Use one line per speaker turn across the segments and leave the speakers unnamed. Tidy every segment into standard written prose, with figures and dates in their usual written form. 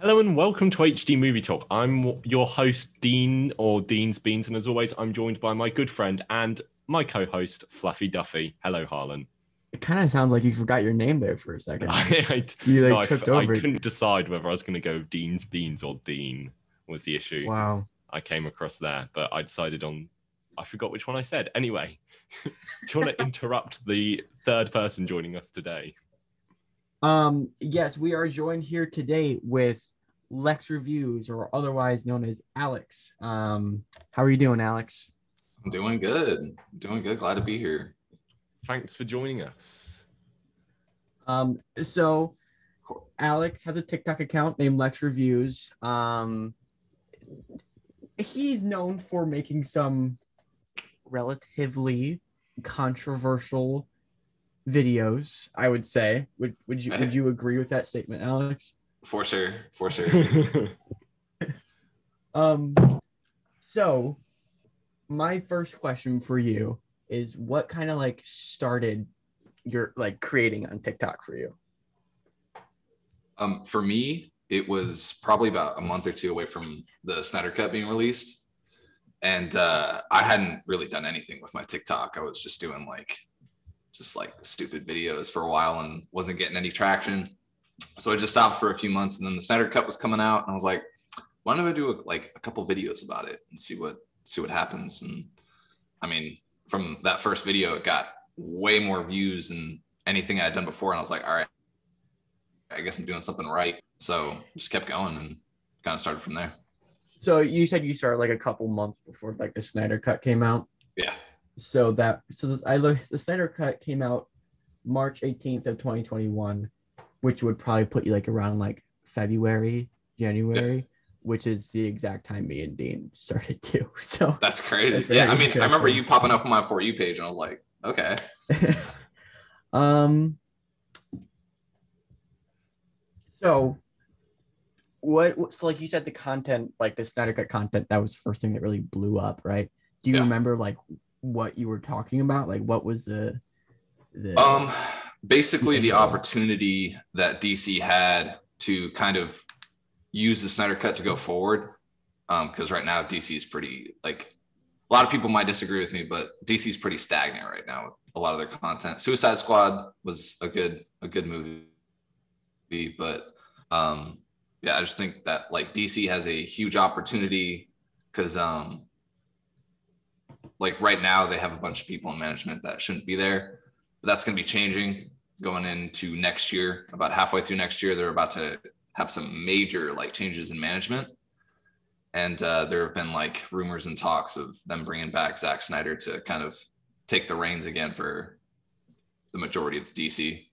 Hello and welcome to HD Movie Talk. I'm your host, Dean, or Dean's Beans, and as always, I'm joined by my good friend and my co-host, Fluffy Duffy. Hello, Harlan.
It kind of sounds like you forgot your name there for a second.
I couldn't decide whether I was going to go Dean's Beans or Dean was the issue.
Wow.
I came across there, but I decided on, I forgot which one I said. Anyway, do you want to interrupt the third person joining us today?
Yes, we are joined here today with Lex Reviews, or otherwise known as Alex. How are you doing, Alex?
I'm doing good. Glad to be here.
Thanks for joining us.
So Alex has a TikTok account named Lex Reviews. He's known for making some relatively controversial videos, I would say. Would you agree with that statement, Alex?
For sure.
So my first question for you is, what kind of started your creating on TikTok for you?
For me, it was probably about a month or two away from the Snyder Cut being released. And I hadn't really done anything with my TikTok. I was just doing stupid videos for a while and wasn't getting any traction. So I just stopped for a few months, and then the Snyder Cut was coming out, and I was like, why don't I do a couple videos about it and see what happens? And I mean, from that first video, it got way more views than anything I had done before. And I was like, all right, I guess I'm doing something right. So just kept going and kind of started from there.
So you said you started a couple months before the Snyder Cut came out.
Yeah.
The Snyder Cut came out March 18th of 2021, which would probably put you around February, January. Yeah. Which is the exact time me and Dean started too. So
that's crazy. Yeah, I mean, I remember you popping up on my For You page, and I was like, okay.
So you said the content, the Snyder Cut content, that was the first thing that really blew up, right? Do you remember what you were talking about? What was the
basically the opportunity that DC had to kind of use the Snyder Cut to go forward, because right now DC is pretty, a lot of people might disagree with me, but DC is pretty stagnant right now with a lot of their content. Suicide Squad was a good movie, but yeah, I just think that DC has a huge opportunity because right now they have a bunch of people in management that shouldn't be there, but that's going to be changing going into next year. About halfway through next year, they're about to have some major changes in management, and there have been rumors and talks of them bringing back Zack Snyder to kind of take the reins again for the majority of the DC.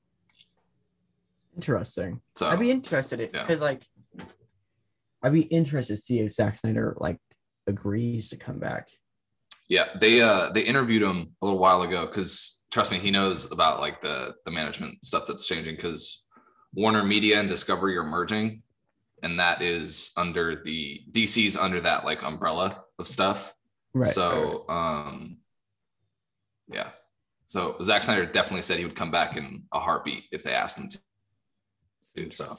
Interesting. So I'd be interested because I'd be interested to see if Zack Snyder agrees to come back.
Yeah, they interviewed him a little while ago, because trust me, he knows about the management stuff that's changing, because Warner Media and Discovery are merging, and that is under the DC's under that umbrella of stuff.
Right.
So yeah. So Zack Snyder definitely said he would come back in a heartbeat if they asked him to. So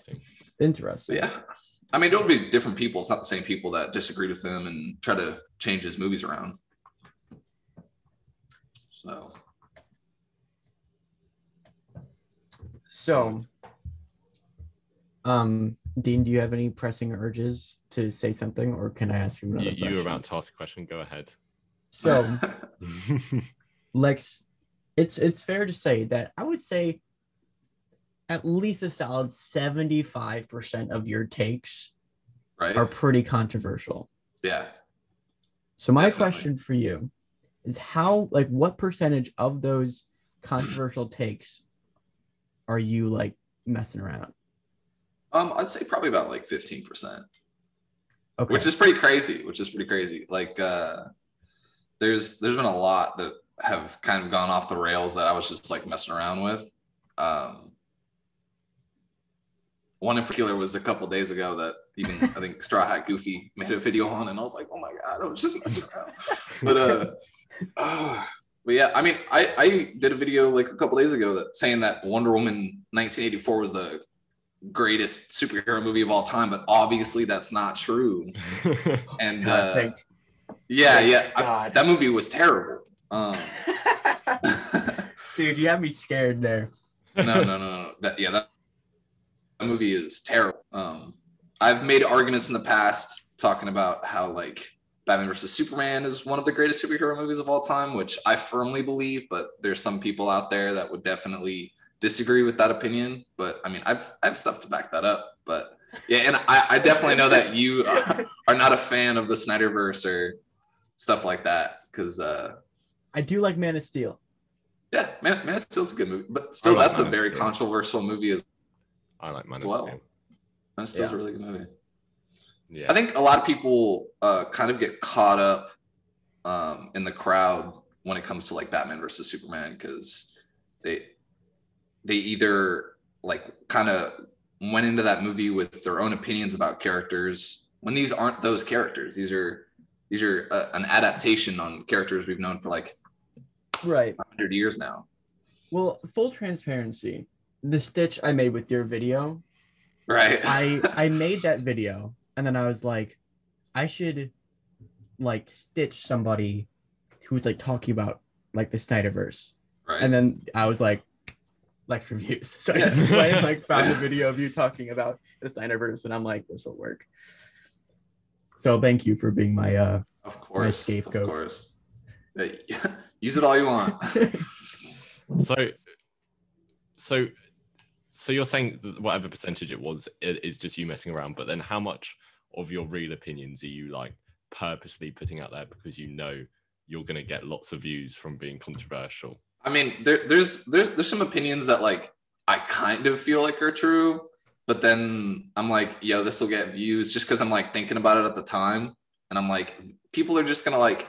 interesting.
Yeah. I mean, it'll be different people. It's not the same people that disagreed with him and try to change his movies around.
So Dean, do you have any pressing urges to say something, or can I ask you another question?
You were about to ask a question. Go ahead.
So, Lex, it's fair to say that I would say at least a solid 75% of your takes are pretty controversial.
Yeah.
So my question for you is what percentage of those controversial takes are you messing around?
I'd say probably about 15%.
Okay.
Which is pretty crazy. There's been a lot that have kind of gone off the rails that I was just messing around with. One in particular was a couple days ago that even I think Straw Hat Goofy made a video on, and I was like, oh my God, I was just messing around. But yeah, I mean, I did a video a couple days ago saying that Wonder Woman 1984 was the greatest superhero movie of all time, but obviously that's not true. And that movie was terrible.
Dude, you have me scared there.
No. That movie is terrible. I've made arguments in the past talking about how like Batman versus Superman is one of the greatest superhero movies of all time, which I firmly believe, but there's some people out there that would definitely disagree with that opinion. But I mean, I have stuff to back that up. But yeah, and I definitely know that you are not a fan of the Snyderverse or stuff like that, because
I do like Man of Steel.
Yeah, Man of Steel's a good movie, but still, that's a very controversial movie as
I like Man
well.
of Steel.
Man of Steel's a really good movie.
Yeah,
I think a lot of people kind of get caught up in the crowd when it comes to like Batman versus Superman, because they either like kind of went into that movie with their own opinions about characters when these aren't those characters. These are an adaptation on characters we've known for like 100 years now.
Well, full transparency, the stitch I made with your video,
right?
I made that video and then I was like, I should like stitch somebody who's like talking about like the Snyderverse,
right?
And then I was like reviews, so I just like found a video of you talking about the Snyderverse, and I'm like, this will work. So thank you for being my
of course,
my scapegoat.
Of course. Use it all you want.
So you're saying that whatever percentage it is just you messing around, but then how much of your real opinions are you like purposely putting out there because you know you're going to get lots of views from being controversial?
I mean, there's some opinions that like I kind of feel like are true, but then I'm like, yo, this will get views just because I'm like thinking about it at the time, and I'm like, people are just gonna like.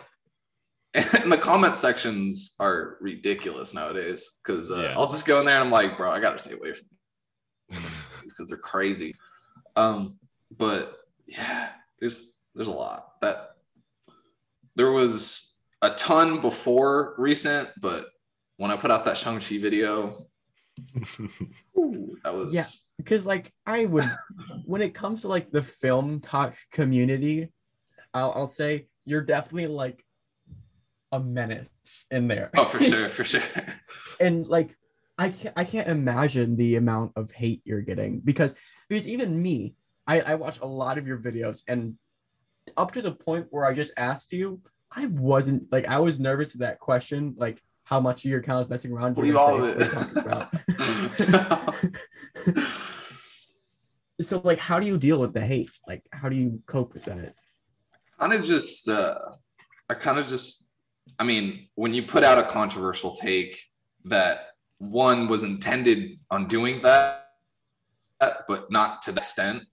And the comment sections are ridiculous nowadays, because I'll just go in there and I'm like, bro, I gotta stay away from these because they're crazy. But yeah, there's a lot. That there was a ton before recent, but when I put out that Shang-Chi video, that was
because like I would, when it comes to like the film talk community, I'll say you're definitely like a menace in there.
Oh, for sure.
And like I can't imagine the amount of hate you're getting, because even me, I watch a lot of your videos, and up to the point where I just asked you, I was nervous of that question, like how much of your account is messing around.
Believe all of it.
So like, how do you deal with the hate? Like, how do you cope with that?
I mean, when you put out a controversial take that one was intended on doing that, but not to the extent,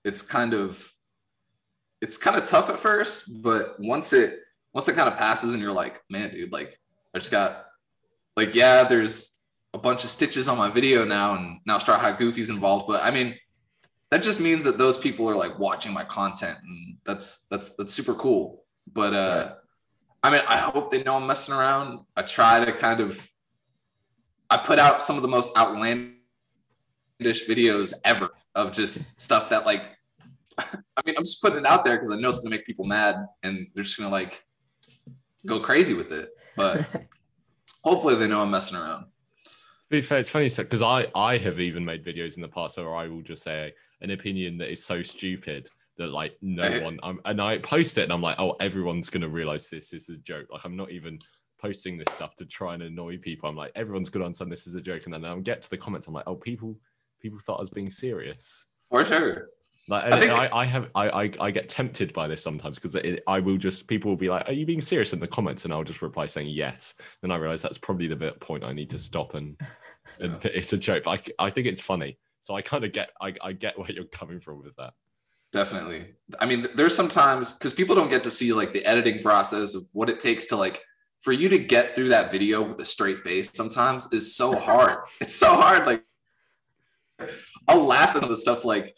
it's kind of tough at first, but once it kind of passes and you're like, man, dude, like I just got like, yeah, there's a bunch of stitches on my video now, and now Straw Hat Goofy's involved, but I mean, that just means that those people are like watching my content, and that's super cool. But I mean, I hope they know I'm messing around. I try to I put out some of the most outlandish videos ever of just stuff that like, I mean, I'm just putting it out there because I know it's gonna make people mad, and they're just gonna like go crazy with it. But hopefully they know I'm messing around.
To be fair, it's funny because I have even made videos in the past where I will just say an opinion that is so stupid that like and I post it and I'm like, oh, everyone's gonna realize this is a joke. Like I'm not even posting this stuff to try and annoy people. I'm like, everyone's gonna understand this is a joke, and then I'll get to the comments. I'm like, oh, people thought I was being serious.
For sure.
Like I get tempted by this sometimes, because people will be like, are you being serious in the comments? And I'll just reply saying yes. Then I realize that's probably the point I need to stop and it's a joke. But I think it's funny. So I kind of get where you're coming from with that.
Definitely. I mean, there's sometimes, because people don't get to see like the editing process of what it takes to like, for you to get through that video with a straight face sometimes is so hard. It's so hard. Like I'll laugh at the stuff. Like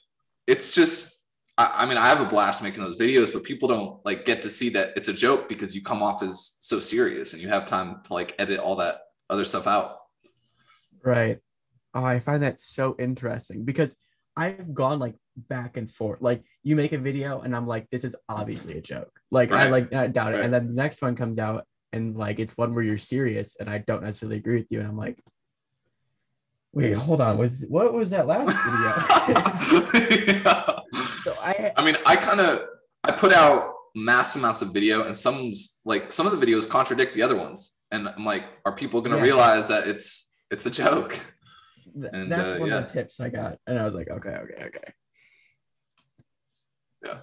it's just, I mean, I have a blast making those videos, but people don't like get to see that it's a joke because you come off as so serious and you have time to like edit all that other stuff out.
Right. Oh, I find that so interesting because I've gone like back and forth. Like you make a video and I'm like, this is obviously a joke. Like I doubt it.
Right.
And then the next one comes out and like it's one where you're serious and I don't necessarily agree with you. And I'm like, wait, hold on. What was that last video?
Yeah.
So
I mean, I put out mass amounts of video, and some of the videos contradict the other ones, and I'm like, are people going to realize that it's a joke? And
that's one of the tips I got, and I was like, okay.
Yeah.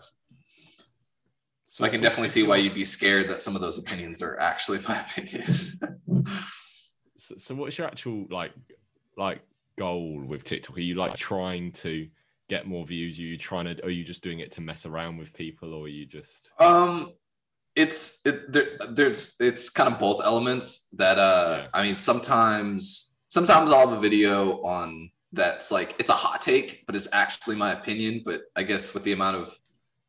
So I can definitely see why you'd be scared that some of those opinions are actually my opinions.
So what's your actual like goal with TikTok? Are you like trying to get more views? Are you just doing it to mess around with people, or are you just
it's kind of both elements that I mean, sometimes I'll have a video on that's like it's a hot take, but it's actually my opinion. But I guess with the amount of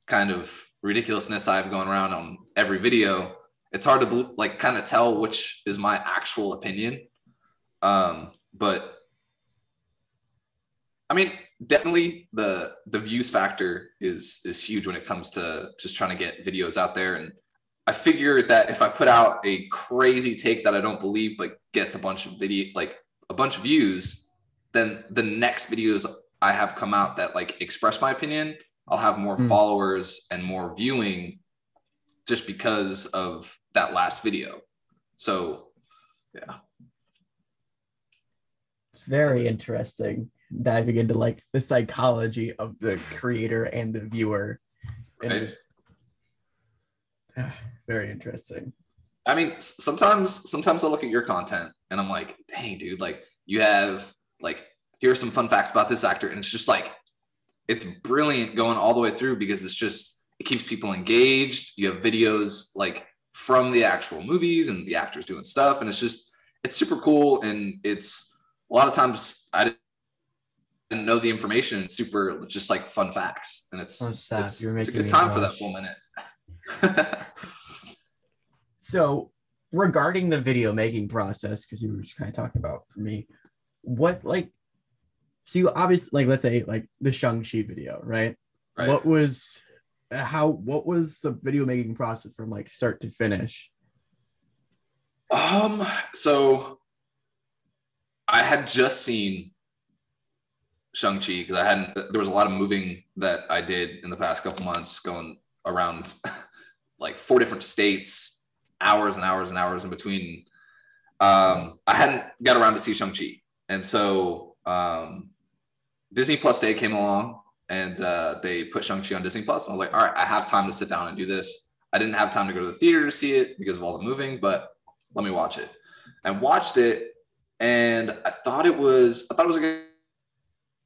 kind of ridiculousness I've gone around on every video, it's hard to like kind of tell which is my actual opinion. But I mean, definitely the views factor is huge when it comes to just trying to get videos out there. And I figure that if I put out a crazy take that I don't believe but gets a bunch of views, then the next videos I have come out that like express my opinion, I'll have more followers and more viewing just because of that last video. So yeah.
It's very interesting diving into like the psychology of the creator and the viewer. And
Right.
just, very interesting.
I mean, sometimes I look at your content and I'm like, dang, dude, like you have like, here are some fun facts about this actor. And it's just like, it's brilliant going all the way through because it keeps people engaged. You have videos like from the actual movies and the actors doing stuff. And it's super cool. And it's a lot of times I didn't know the information. It's super just like fun facts. And it's a good time for that full minute.
So regarding the video making process, because you were just kind of talking about for me, what like, so you obviously like, let's say like the Shang-Chi video, right? What was the video making process from like start to finish?
So I had just seen Shang-Chi because there was a lot of moving that I did in the past couple months going around like 4 different states, hours and hours and hours in between. I hadn't got around to see Shang-Chi. And so Disney Plus Day came along and they put Shang-Chi on Disney Plus. And I was like, all right, I have time to sit down and do this. I didn't have time to go to the theater to see it because of all the moving, but let me watch it. I watched it and I thought it was a good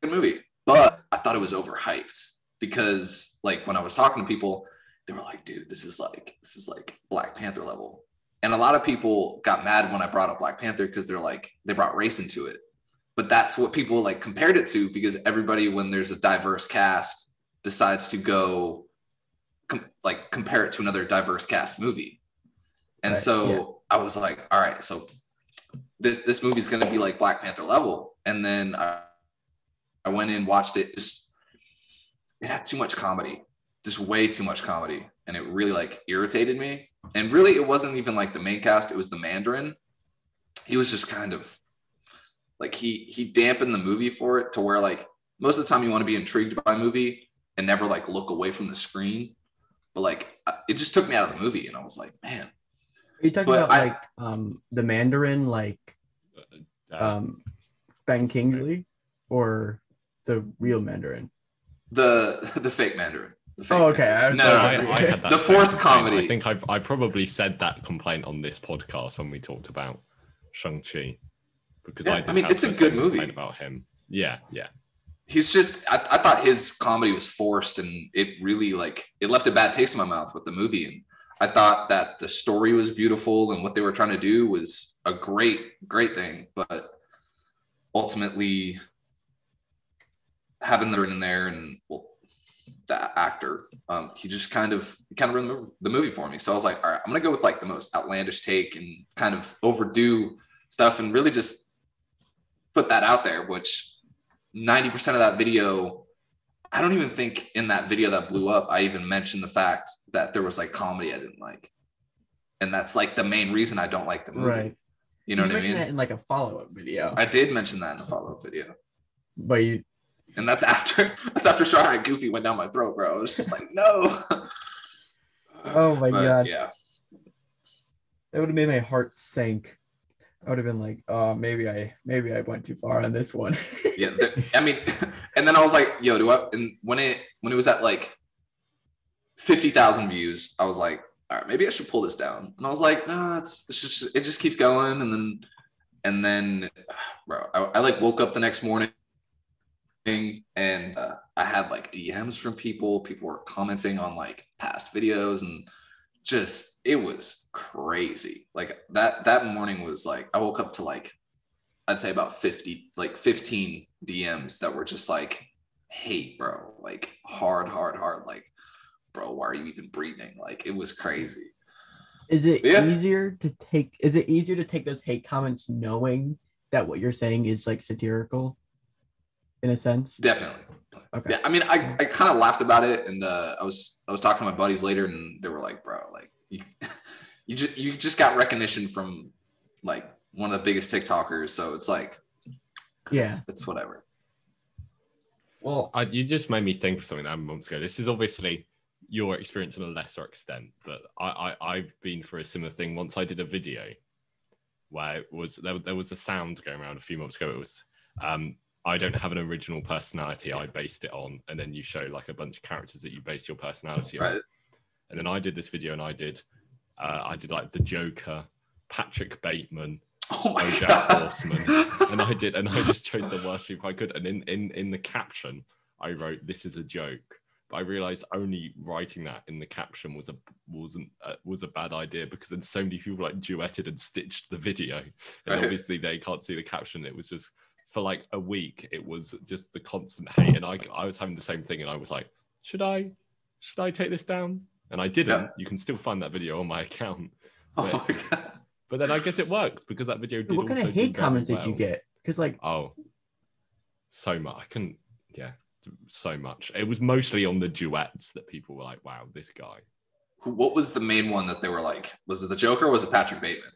movie, but I thought it was overhyped because like when I was talking to people, they were like, dude, this is like Black Panther level. And a lot of people got mad when I brought up Black Panther because they're like, they brought race into it. But that's what people like compared it to because everybody, when there's a diverse cast, decides to go compare it to another diverse cast movie. And I was like, all right, so this movie's going to be like Black Panther level. And then I went in, watched it. It had too much comedy, just way too much comedy. And it really like irritated me. And really, it wasn't even like the main cast. It was the Mandarin. He was just kind of like, he dampened the movie for it to where like most of the time you want to be intrigued by a movie and never like look away from the screen. But like, it just took me out of the movie. And I was like, man.
Are you talking about the Mandarin, like Ben Kingsley, or the real Mandarin?
The fake Mandarin.
Okay.
I had that
the forced comedy.
I think I probably said that complaint on this podcast when we talked about Shang-Chi, because
it's a good movie
about him. Yeah.
He's just I thought his comedy was forced, and it really like it left a bad taste in my mouth with the movie. And I thought that the story was beautiful and what they were trying to do was a great thing, but ultimately having them in there and the actor, he just kind of ruined the movie for me. So I was like, all right, I'm gonna go with like the most outlandish take and kind of overdo stuff and really just put that out there, which 90% of that video, I don't even think in that video that blew up, I even mentioned the fact that there was like comedy I didn't like. And that's like the main reason I don't like the movie.
Right.
You know what I mean?
You mentioned that in like a follow-up video.
I did mention that in the follow-up video.
But you...
And that's after Straw Hat Goofy went down my throat, bro. I was just like, no.
Oh my God.
Yeah.
That would have made my heart sink. I would have been like, oh, maybe I went too far on this one.
Yeah. I mean, and then I was like, yo, and when it was at like 50,000 views, I was like, all right, maybe I should pull this down. And I was like, no, it just keeps going. And then, bro, I like woke up the next morning and I had like DMs from people were commenting on like past videos, and just, it was crazy. Like that morning was like, I woke up to like, I'd say about 15 DMs that were just like, hate, bro, like hard, like, bro, why are you even breathing? Like, it was crazy.
Is it easier to take those hate comments knowing that what you're saying is like satirical in a sense?
Definitely.
Okay.
Yeah, I mean, I kind of laughed about it, and I was talking to my buddies later, and they were like, bro, like you just got recognition from like one of the biggest TikTokers, so it's like,
yeah,
it's whatever.
Well, you just made me think of something that happened months ago. This is obviously your experience on a lesser extent, but I've been through a similar thing. Once I did a video where it was there was a sound going around a few months ago. It was I don't have an original personality. I based it on, and then you show like a bunch of characters that you base your personality on. And then I did this video, and I did like the Joker, Patrick Bateman, BoJack Horseman, and I just chose the worst people I could. And in the caption, I wrote, "This is a joke." But I realized only writing that in the caption was a bad idea, because then so many people like duetted and stitched the video, and obviously they can't see the caption. It was just, for like a week, it was just the constant hate, and I was having the same thing, and I was like, should I take this down? And I didn't. Yeah. You can still find that video on my account. But,
oh my God.
But then I guess it worked, because that video did.
What kind of hate comments did you get? Because like,
so much. I couldn't. Yeah. So much. It was mostly on the duets that people were like, wow, this guy.
What was the main one that they were like? Was it the Joker or was it Patrick Bateman?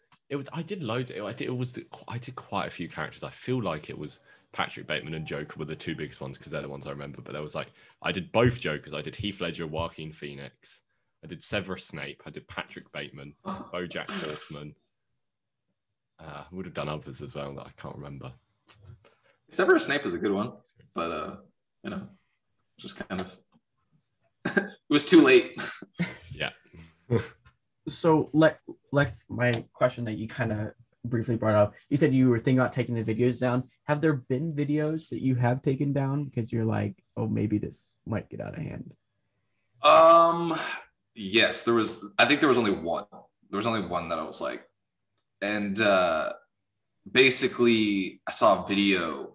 I did loads. I did quite a few characters. I feel like it was Patrick Bateman and Joker were the two biggest ones, because they're the ones I remember. But there was like, I did both Jokers. I did Heath Ledger, Joaquin Phoenix. I did Severus Snape. I did Patrick Bateman, BoJack Horseman. I would have done others as well that I can't remember.
Severus Snape was a good one, but you know, just kind of it was too late.
Yeah.
So Lex, my question that you kind of briefly brought up, you said you were thinking about taking the videos down. Have there been videos that you have taken down because you're like, oh, maybe this might get out of hand?
Yes, there was. I think there was only one. There was only one that I was like, and basically I saw a video.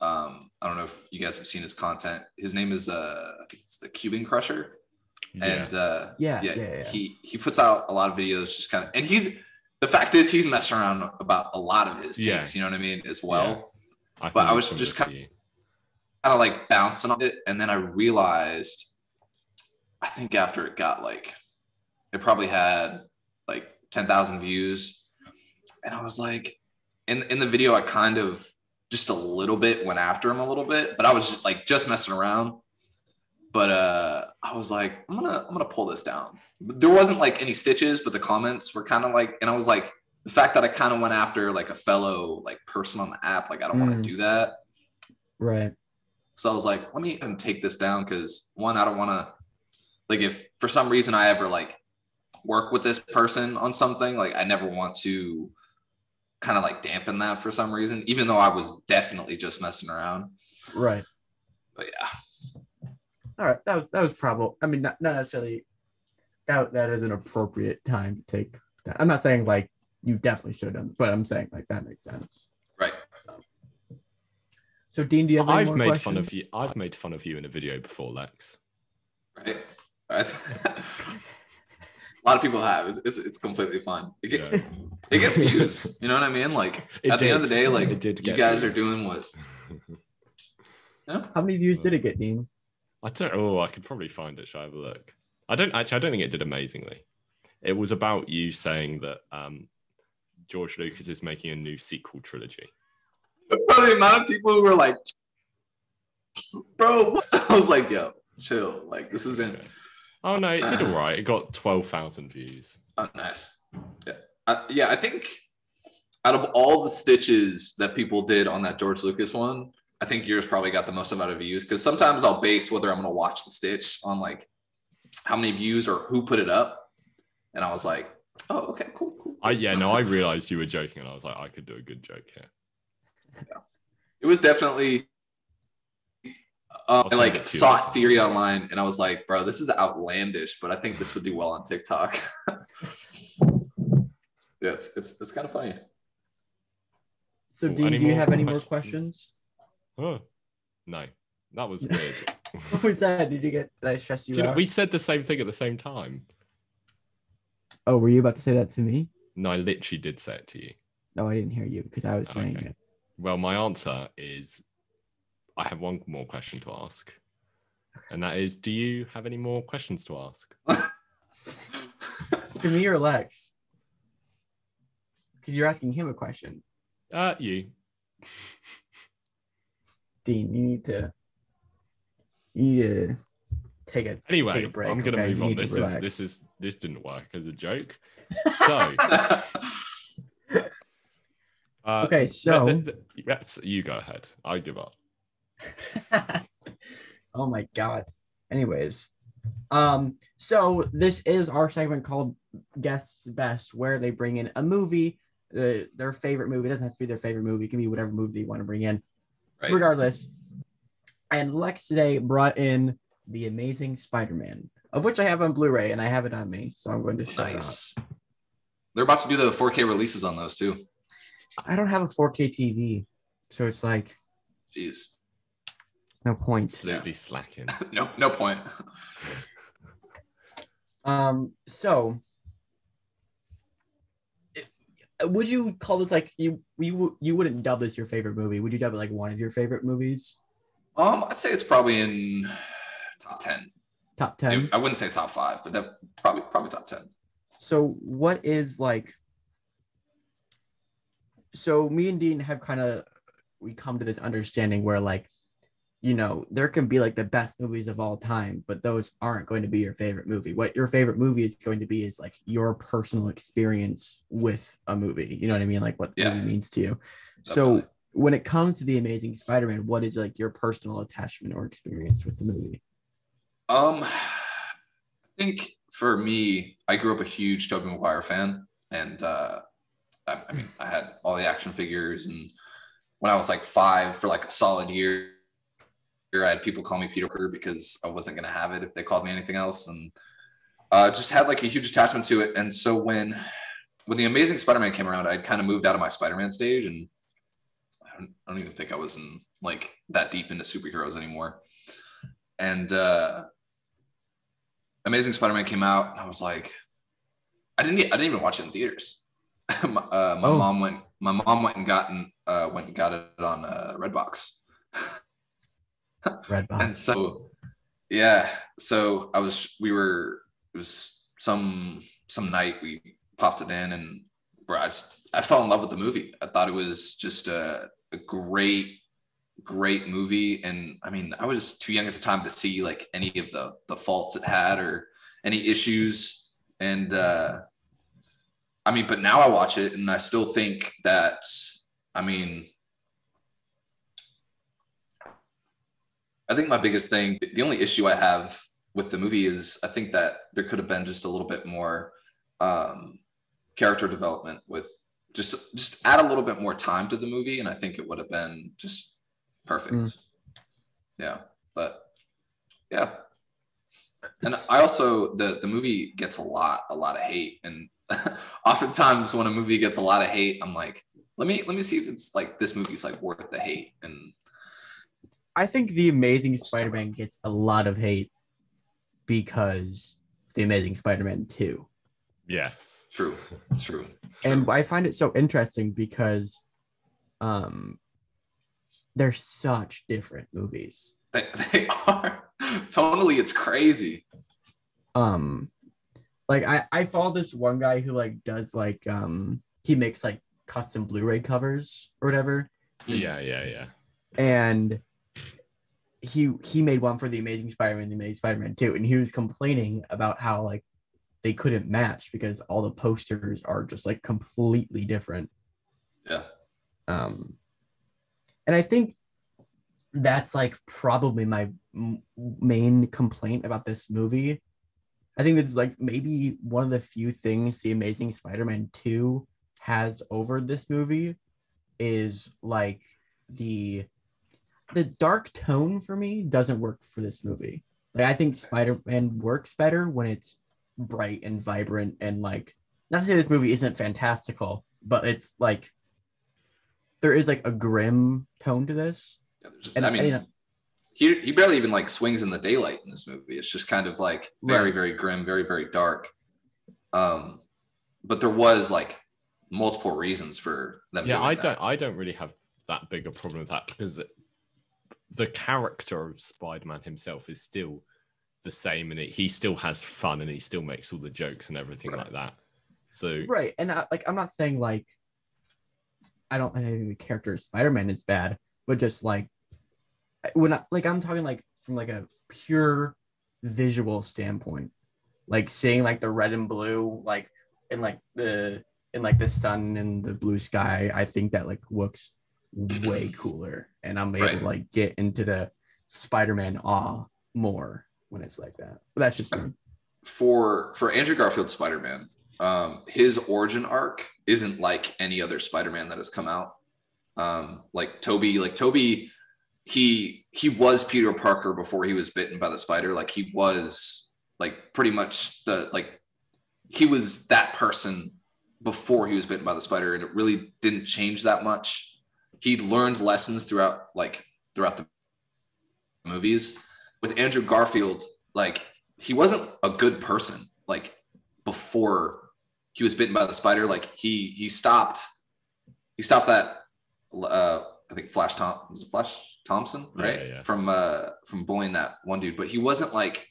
I don't know if you guys have seen his content. His name is I think it's the Cuban Crusher.
Yeah.
And he puts out a lot of videos, just kind of, and the fact is he's messing around about a lot of his takes, you know what I mean, as well. Yeah. But I was just kind of like bouncing on it, and then I realized, I think after it got like, it probably had like 10,000 views, and I was like, in the video, I kind of just a little bit went after him a little bit, but I was just messing around. But I was like, I'm gonna pull this down. There wasn't like any stitches, but the comments were kind of like, and I was like, the fact that I kind of went after like a fellow like person on the app, like I don't want to do that.
Right.
So I was like, let me take this down, because one, I don't want to, like, if for some reason I ever like work with this person on something, like I never want to kind of like dampen that for some reason, even though I was definitely just messing around.
Right.
But yeah.
All right, that was probably. I mean, not necessarily. That is an appropriate time to take. I'm not saying like you definitely should have, but I'm saying like that makes sense.
Right.
So Dean, do you have any more questions?
Fun of you. I've made fun of you in a video before, Lex.
Right. A lot of people have. It's completely fine.
Yeah.
It gets views. You know what I mean? Like
It
at the end of
did.
the day, like
It did
you
get
guys are
views.
doing what? Yeah.
How many views did it get, Dean?
I don't. Oh, I could probably find it. Shall I have a look? I don't think it did amazingly. It was about you saying that George Lucas is making a new sequel trilogy.
Bro, the amount of people who were like, bro, what? I was like, yo, chill. Like this isn't.
Okay. Oh no, it did all right. It got 12,000 views.
Oh, nice. Yeah, I think out of all the stitches that people did on that George Lucas one, I think yours probably got the most amount of views because sometimes I'll base whether I'm going to watch the stitch on like how many views or who put it up. And I was like, oh, okay, cool.
I realized you were joking and I was like, I could do a good joke here.
Yeah. It was definitely, I like saw a theory online and I was like, bro, this is outlandish, but I think this would do well on TikTok. Yeah, it's kind of funny.
So, Dean, do you have any more questions?
Huh. No, that was weird.
What was that? Did I stress you out?
We said the same thing at the same time.
Oh, were you about to say that to me?
No, I literally did say it to you.
No, I didn't hear you because I was saying it.
Well, my answer is I have one more question to ask. And that is, do you have any more questions to ask?
To me or Lex? Because you're asking him a question.
You.
Dean, you need to take a break.
I'm gonna move on. This didn't work as a joke. So
okay, so
you go ahead. I give up.
Oh my god. Anyways, so this is our segment called Guests Best, where they bring in a movie, their favorite movie. It doesn't have to be their favorite movie. It can be whatever movie they want to bring in. Right. Regardless. And Lex today brought in The Amazing Spider-Man, of which I have on Blu-ray and I have it on me, so I'm going to show it off.
They're about to do the 4K releases on those too.
I don't have a 4K TV, so it's like,
jeez,
no point.
Absolutely slacking.
No point.
So would you call this like you wouldn't dub this your favorite movie? Would you dub it like one of your favorite movies?
I'd say it's probably in top 10.
Top 10?
I wouldn't say top 5, but probably top 10.
So what is like, so me and Dean have we come to this understanding where like, you know, there can be like the best movies of all time, but those aren't going to be your favorite movie. What your favorite movie is going to be is like your personal experience with a movie. You know what I mean? Like what the movie means to you. Definitely. So when it comes to The Amazing Spider-Man, what is like your personal attachment or experience with the movie?
I think for me, I grew up a huge Tobey Maguire fan, and I mean, I had all the action figures, and when I was like 5 for like a solid year, I had people call me Peter Parker because I wasn't going to have it if they called me anything else, and just had like a huge attachment to it. And so when The Amazing Spider-Man came around, I kind of moved out of my Spider-Man stage, and I don't even think I was in like that deep into superheroes anymore. And Amazing Spider-Man came out, and I was like, I didn't even watch it in theaters. My mom went and got it on Redbox.
Redbox.
And so so it was some night we popped it in, and bro, I fell in love with the movie. I thought it was just a great movie. And I mean, I was too young at the time to see like any of the faults it had or any issues. And I mean, but now I watch it and I still think that, I mean, I think my biggest thing, the only issue I have with the movie is I think that there could have been just a little bit more character development with just add a little bit more time to the movie. And I think it would have been just perfect. Yeah. But yeah. And I also, the movie gets a lot of hate. And oftentimes when a movie gets a lot of hate, I'm like, let me see if it's like, this movie's like worth the hate. And
I think The Amazing Spider-Man gets a lot of hate because The Amazing Spider-Man 2.
Yes.
True. True.
And I find it so interesting because they're such different movies.
They are. Tonally, it's crazy.
Like I follow this one guy who like does like he makes like custom Blu-ray covers or whatever.
Yeah.
And he made one for the Amazing Spider-Man, the Amazing Spider-Man 2, and he was complaining about how like they couldn't match because all the posters are just like completely different.
Yeah.
And I think that's like probably my main complaint about this movie. I think this is like maybe one of the few things the Amazing Spider-Man 2 has over this movie is like the dark tone for me doesn't work for this movie. Like I think Spider-Man works better when it's bright and vibrant and like, not to say this movie isn't fantastical, but it's like there is like a grim tone to this.
Yeah,
And
I mean,
you know,
he barely even like swings in the daylight in this movie. It's just kind of like very,
Right.
very grim, very, very dark. But there was like multiple reasons for them.
Yeah,
doing that.
I don't really have that big a problem with that because the character of Spider-Man himself is still the same, and he still has fun and he still makes all the jokes and everything like that. So
right. And I'm not saying like I don't think the character of Spider-Man is bad, but just like when I'm talking like from like a pure visual standpoint, like seeing like the red and blue like in like the sun and the blue sky, I think that like looks way cooler, and I'm able to like get into the Spider-Man awe more when it's like that. But that's just me.
For Andrew Garfield's Spider-Man, his origin arc isn't like any other Spider-Man that has come out. Like Toby, he was Peter Parker before he was bitten by the spider. Like he was like pretty much he was that person before he was bitten by the spider, and it really didn't change that much. He learned lessons throughout the movies. With Andrew Garfield, like he wasn't a good person like before he was bitten by the spider. Like he stopped that I think Flash Thompson, right?
Yeah.
From bullying that one dude, but he wasn't like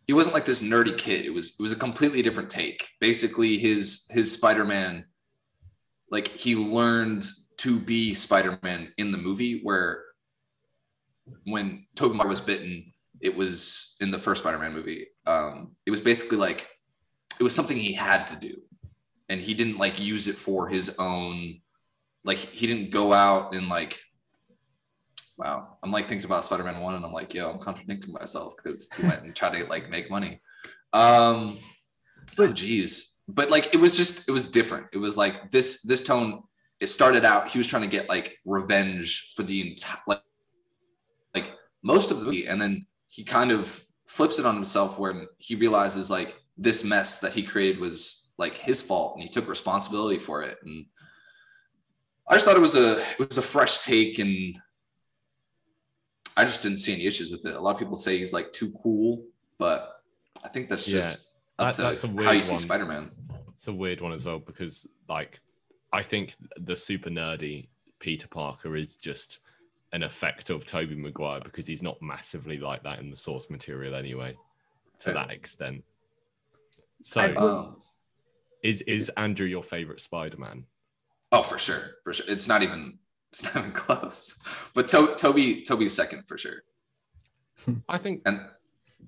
this nerdy kid. It was a completely different take. Basically his Spider-Man, like he learned to be Spider-Man in the movie, where when Tobey Maguire was bitten, it was in the first Spider-Man movie. It was basically like it was something he had to do, and he didn't like use it for his own. Like he didn't go out and like, wow, I'm like thinking about Spider-Man 1 and I'm like, yo, I'm contradicting myself because he went and tried to like make money. But geez. But like it was different. It was like this tone. It started out, he was trying to get like revenge for the entire like most of the movie, and then he kind of flips it on himself when he realizes like this mess that he created was like his fault, and he took responsibility for it. And I just thought it was a fresh take, and I just didn't see any issues with it. A lot of people say he's like too cool, but I think that's just that's a weird how you see Spider-Man.
It's a weird one as well, because like I think the super nerdy Peter Parker is just an effect of Tobey Maguire, because he's not massively like that in the source material anyway, to that extent. So is Andrew your favorite Spider-Man?
Oh, for sure. It's not even close. But Toby's second for sure.
I think, and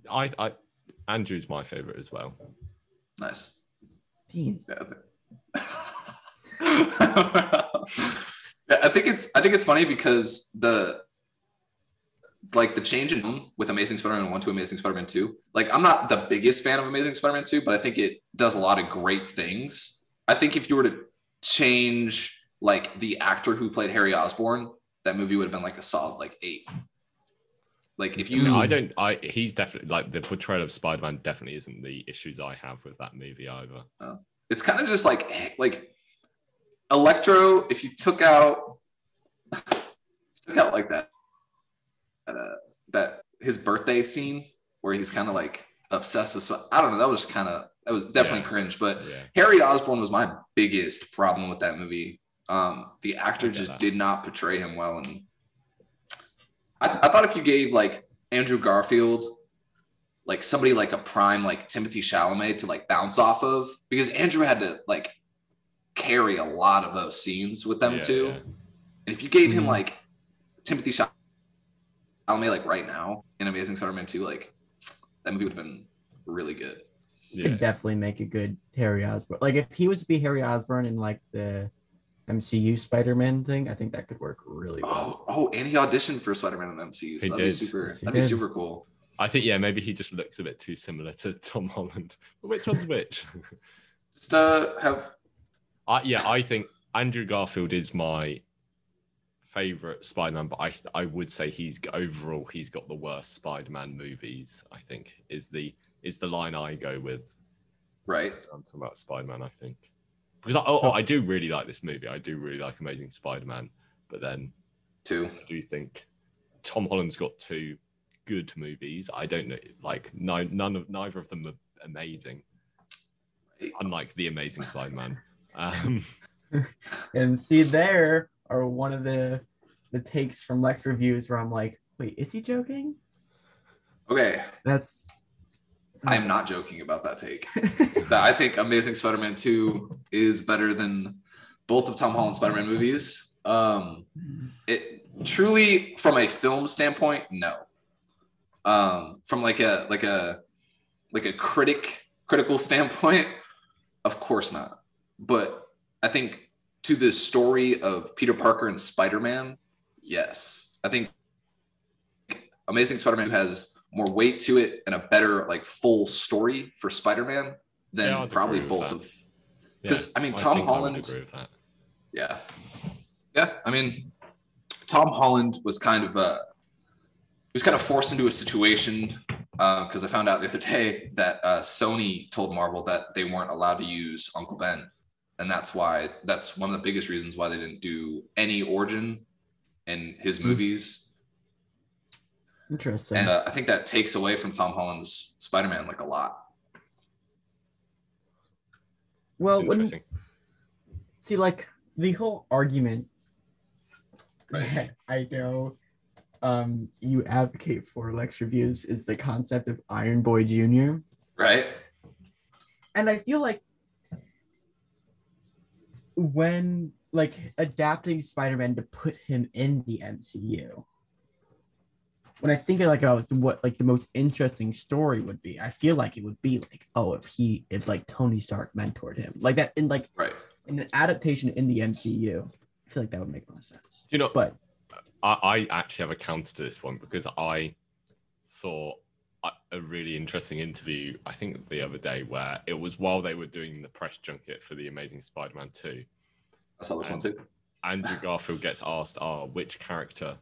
I Andrew's my favorite as well.
Nice.
Dean.
Yeah. I think it's funny because the change in tone with Amazing Spider-Man 1 to Amazing Spider-Man 2. Like I'm not the biggest fan of Amazing Spider-Man 2, but I think it does a lot of great things. I think if you were to change like the actor who played Harry Osborn, that movie would have been like a solid like 8. Like if you
he's definitely like the portrayal of Spider-Man definitely isn't the issues I have with that movie either.
It's kind of just like Electro, if you took out like that his birthday scene where he's kind of like obsessed with. I don't know. That was definitely cringe. But
Yeah.
Harry Osborn was my biggest problem with that movie. The actor just
that.
did not portray him well, and I thought if you gave like Andrew Garfield like somebody like a prime like Timothy Chalamet to like bounce off of, because Andrew had to like carry a lot of those scenes with them too.
Yeah.
And if you gave him like Timothy Chalamet like right now in Amazing Spider-Man 2, like that movie would have been really good.
Could definitely make a good Harry Osborn. Like if he was to be Harry Osborn in like the MCU Spider-Man thing, I think that could work really well.
Oh, and he auditioned for Spider-Man in the MCU. So that'd be super cool.
I think maybe he just looks a bit too similar to Tom Holland. But which one's which?
Just have.
I think Andrew Garfield is my favorite Spider-Man, but I would say he's got the worst Spider-Man movies. I think is the line I go with.
Right.
I'm talking about Spider-Man. I think because I do really like this movie. I do really like Amazing Spider-Man, but then
I
do think Tom Holland's got two good movies. I don't know, like neither of them are amazing. Unlike the Amazing Spider-Man.
And see, there are one of the takes from Lex reviews where I'm like, wait, is he joking?
Okay. I am not joking about that take. I think Amazing Spider-Man 2 is better than both of Tom Holland's Spider-Man movies. It truly, from a film standpoint, no. From like a critical standpoint, of course not. But I think to the story of Peter Parker and Spider-Man, yes. I think Amazing Spider-Man has more weight to it and a better like full story for Spider-Man than probably both of. Because I mean, Tom Holland. I would agree with that. Yeah. I mean, Tom Holland was kind of forced into a situation because I found out the other day that Sony told Marvel that they weren't allowed to use Uncle Ben. And that's one of the biggest reasons why they didn't do any origin in his movies.
Interesting.
And I think that takes away from Tom Holland's Spider-Man like a lot.
Well, see, like the whole argument that I know you advocate for Lex reviews is the concept of Iron Boy Jr.
Right.
And I feel like when like adapting Spider-Man to put him in the MCU, when I think of like what like the most interesting story would be, I feel like it would be like, if like Tony Stark mentored him like that in like in an adaptation in the MCU, I feel like that would make more sense. But
I actually have a counter to this one because I saw a really interesting interview, I think the other day, where it was while they were doing the press junket for The Amazing Spider-Man 2.
I saw this one too.
Andrew Garfield gets asked, which character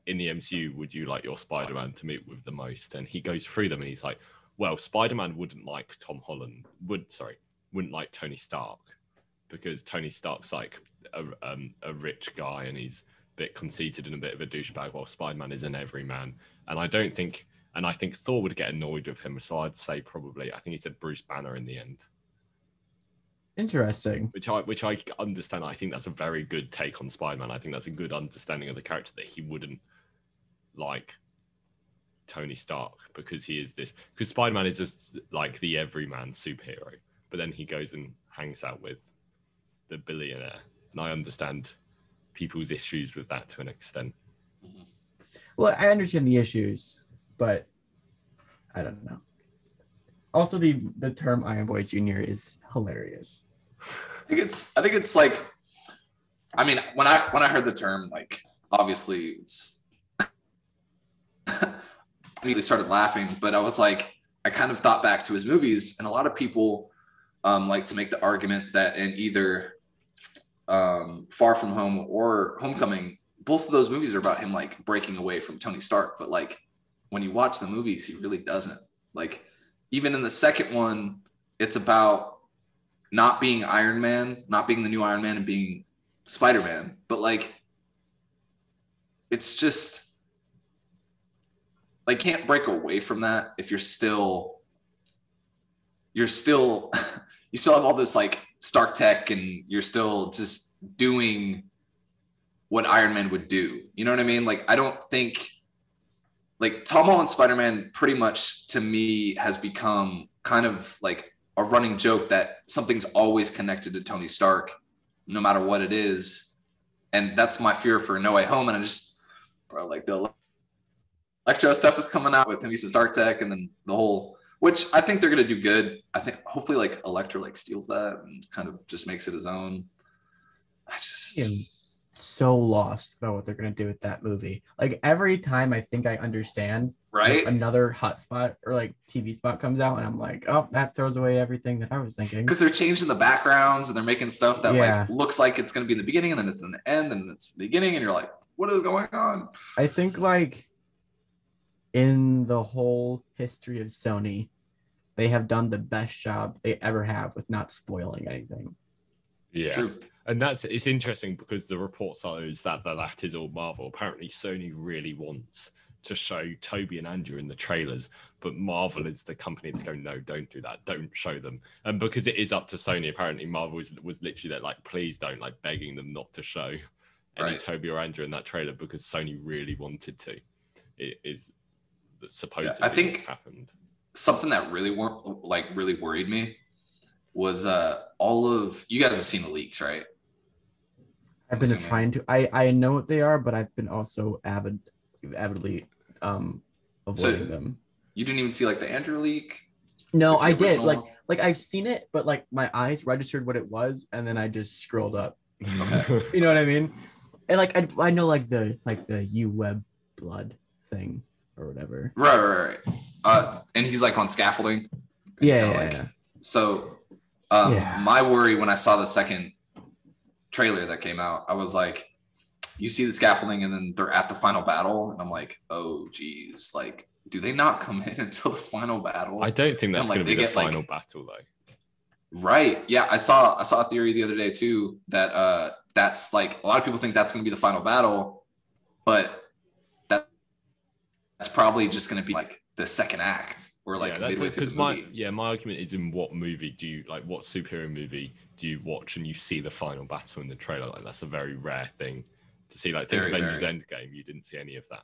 in the MCU would you like your Spider-Man to meet with the most? And he goes through them and he's like, well, Spider-Man wouldn't like wouldn't like Tony Stark because Tony Stark's like a rich guy and he's a bit conceited and a bit of a douchebag, while Spider-Man is an everyman. And I think Thor would get annoyed with him. So I'd say probably, I think he said Bruce Banner in the end.
Interesting.
Which I understand. I think that's a very good take on Spider-Man. I think that's a good understanding of the character, that he wouldn't like Tony Stark because he is this. Because Spider-Man is just like the everyman superhero, but then he goes and hangs out with the billionaire, and I understand people's issues with that to an extent.
Well, I understand the issues, but I don't know. Also, the term Iron Boy Jr. is hilarious.
I think it's like, I mean, when I heard the term, like, obviously it's I immediately started laughing, but I was like, I kind of thought back to his movies, and a lot of people like to make the argument that in either Far From Home or Homecoming, both of those movies are about him like breaking away from Tony Stark, but like when you watch the movies, he really doesn't. Like even in the second one, it's about not being Iron Man, not being the new Iron Man, and being Spider-Man. But like, it's just like, can't break away from that if you're still you're still you still have all this like Stark tech, and you're still just doing what Iron Man would do. You know what I mean? Like, I don't think like Tom Holland Spider-Man pretty much to me has become kind of like a running joke that something's always connected to Tony Stark, no matter what it is. And that's my fear for No Way Home. And I just, bro, like the Electro stuff is coming out with him using Stark Tech, and then the whole, which I think they're going to do good. I think hopefully like Electro like steals that and kind of just makes it his own. I just
am so lost about what they're going to do with that movie. Like every time I think I understand,
right?
like, another hotspot or like TV spot comes out, and I'm like, oh, that throws away everything that I was thinking.
Because they're changing the backgrounds and they're making stuff that
Yeah.
like looks like it's going to be in the beginning, and then it's in the end, and it's the beginning, and you're like, what is going on?
I think like in the whole history of Sony, they have done the best job they ever have with not spoiling anything.
Yeah.
True.
And it's interesting because the reports are that is all Marvel. Apparently Sony really wants to show Toby and Andrew in the trailers, but Marvel is the company that's going, no, don't do that, don't show them. And because it is up to Sony, apparently Marvel was literally there like, please don't, like begging them not to show any Toby or Andrew in that trailer because Sony really wanted to. It is supposedly
I think
what's happened.
Something that really worried me was all of you guys have seen the leaks, right?
I've been trying to. I know what they are, but I've been also avidly avoiding them.
You didn't even see like the Andrew leak?
No, I did. Like I've seen it, but like my eyes registered what it was, and then I just scrolled up.
Okay.
You know what I mean? And like I know like the UWeb blood thing or whatever.
Right. And he's like on scaffolding.
Yeah.
So my worry when I saw the second trailer that came out, I was like, you see the scaffolding and then they're at the final battle, and I'm like, oh geez, like do they not come in until the final battle?
I don't think that's going to be the final battle though. Right.
Yeah, I saw a theory the other day too that that's like a lot of people think that's going to be the final battle, but that's probably just going to be like the second act or like midway through the movie.
My argument is, in what movie do you like, what superhero movie do you watch and you see the final battle in the trailer? Like that's a very rare thing to see. Like think Avengers Endgame, you didn't see any of that.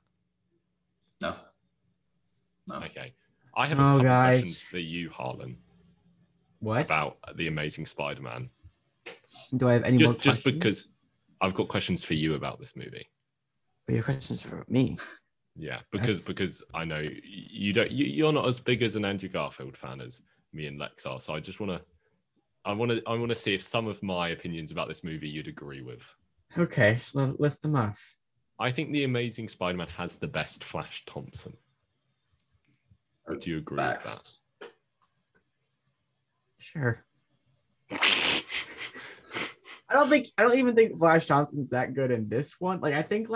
No.
Okay. I have a couple questions for you, Harlan.
What?
About The Amazing Spider-Man.
Do I have any more questions?
Just because I've got questions for you about this movie.
But your questions for me?
Yeah, because I know you're not as big as an Andrew Garfield fan as me and Lex are. So I want to see if some of my opinions about this movie you'd agree with.
Okay, so list them off.
I think The Amazing Spider-Man has the best Flash Thompson. Do you agree with that?
Sure. I don't even think Flash Thompson's that good in this one. Like I think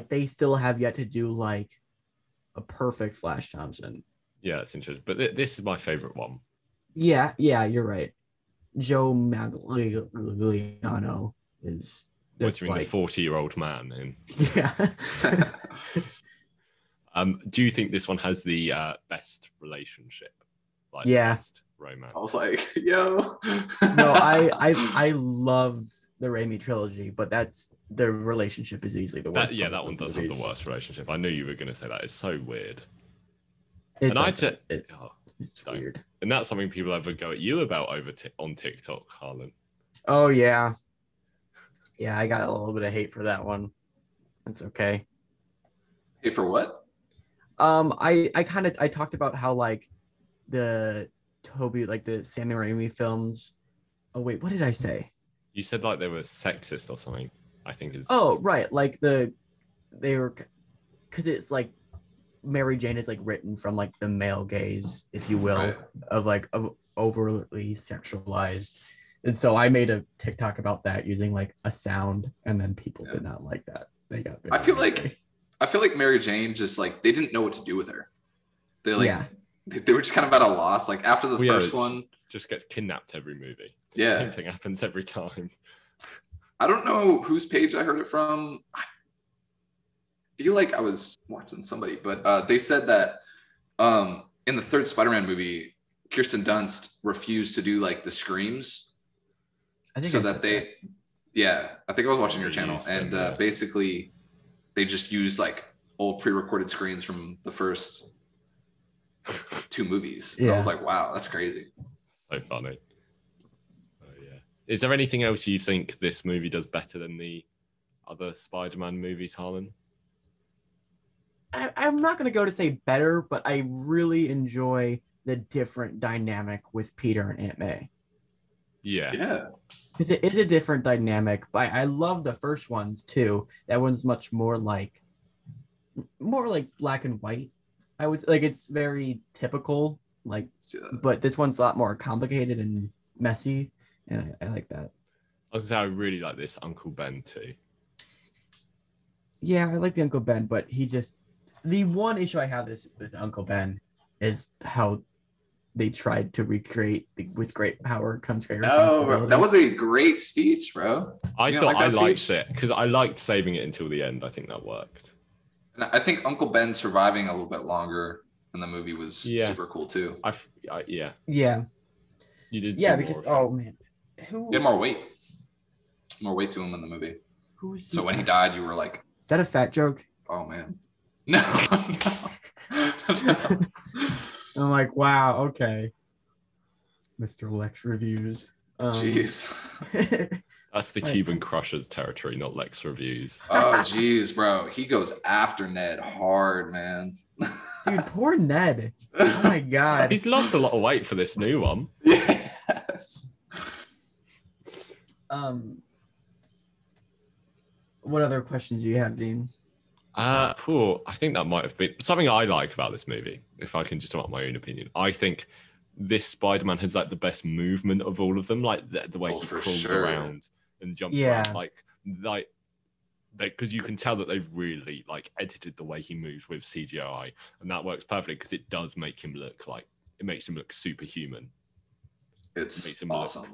they still have yet to do like a perfect Flash Thompson.
Yeah, that's interesting. But this is my favorite one.
Yeah, you're right. Joe Magliano is
what do you mean, the 40-year-old man?
Yeah.
Do you think this one has the best relationship? Like best romance?
I was like, yo.
No, I love the Raimi trilogy, but the relationship is easily the worst.
That one does have the worst relationship. I knew you were going to say that. It's so weird.
It's weird.
And that's something people ever go at you about on TikTok, Harlan.
Oh yeah. Yeah, I got a little bit of hate for that one. That's okay.
Hate for what?
I talked about how like the Sam Raimi films. Oh wait, what did I say?
You said like they were sexist or something. I think it's.
Oh right, like they were, because it's like Mary Jane is like written from like the male gaze, if you will, of overly sexualized. And so I made a TikTok about that using like a sound, and then people did not like that. They got.
I feel like Mary Jane just like they didn't know what to do with her. They were just kind of at a loss. Like after the first one,
just gets kidnapped every movie.
Yeah,
same thing happens every time.
I don't know whose page I heard it from. I feel like I was watching somebody, but they said that in the third Spider-Man movie, Kirsten Dunst refused to do like the screams,
I think
so
I
that
said
they, yeah, I think I was watching your
They
channel,
used
and
them, yeah.
basically they just used like old pre-recorded screens from the first 2 movies. And I was
Yeah.
like, wow, that's crazy.
So funny. Oh, yeah. Is there anything else you think this movie does better than the other Spider-Man movies, Harlan?
I'm not gonna go to say better, but I really enjoy the different dynamic with Peter and Aunt May.
Yeah.
Yeah.
Because it is a different dynamic, but I love the first ones too. That one's much more like black and white. I would like it's very typical, like, but this one's a lot more complicated and messy, and I like that.
I was gonna say I really like this Uncle Ben too.
Yeah, I like the Uncle Ben, but the one issue I have this with Uncle Ben is how they tried to recreate with great power comes great responsibility.
That was a great speech, bro.
I
You
thought
like
I
that
liked
speech?
it because I liked saving it until the end. I think that worked.
And I think Uncle Ben surviving a little bit longer in the movie was
Yeah.
super cool too.
Yeah.
Yeah,
You did.
yeah,
see
because
more of him.
man, who
He had more weight to him in the movie.
who's
So when he died, you were like,
is that a fat joke?
oh man. No. No.
I'm like, wow, okay, Mr. Lex reviews.
Jeez.
That's the Cuban Crushers territory, not Lex reviews.
Oh jeez, bro. He goes after Ned hard, man.
Dude, poor Ned. Oh my god.
He's lost a lot of weight for this new one.
Yes.
What other questions do you have, Dean?
I think that might have been something I like about this movie. If I can just talk my own opinion, I think this Spider-Man has like the best movement of all of them. Like the way he crawls around and jumps around, like because you can tell that they've really like edited the way he moves with CGI, and that works perfectly because it does make him look superhuman.
It makes him awesome.
Look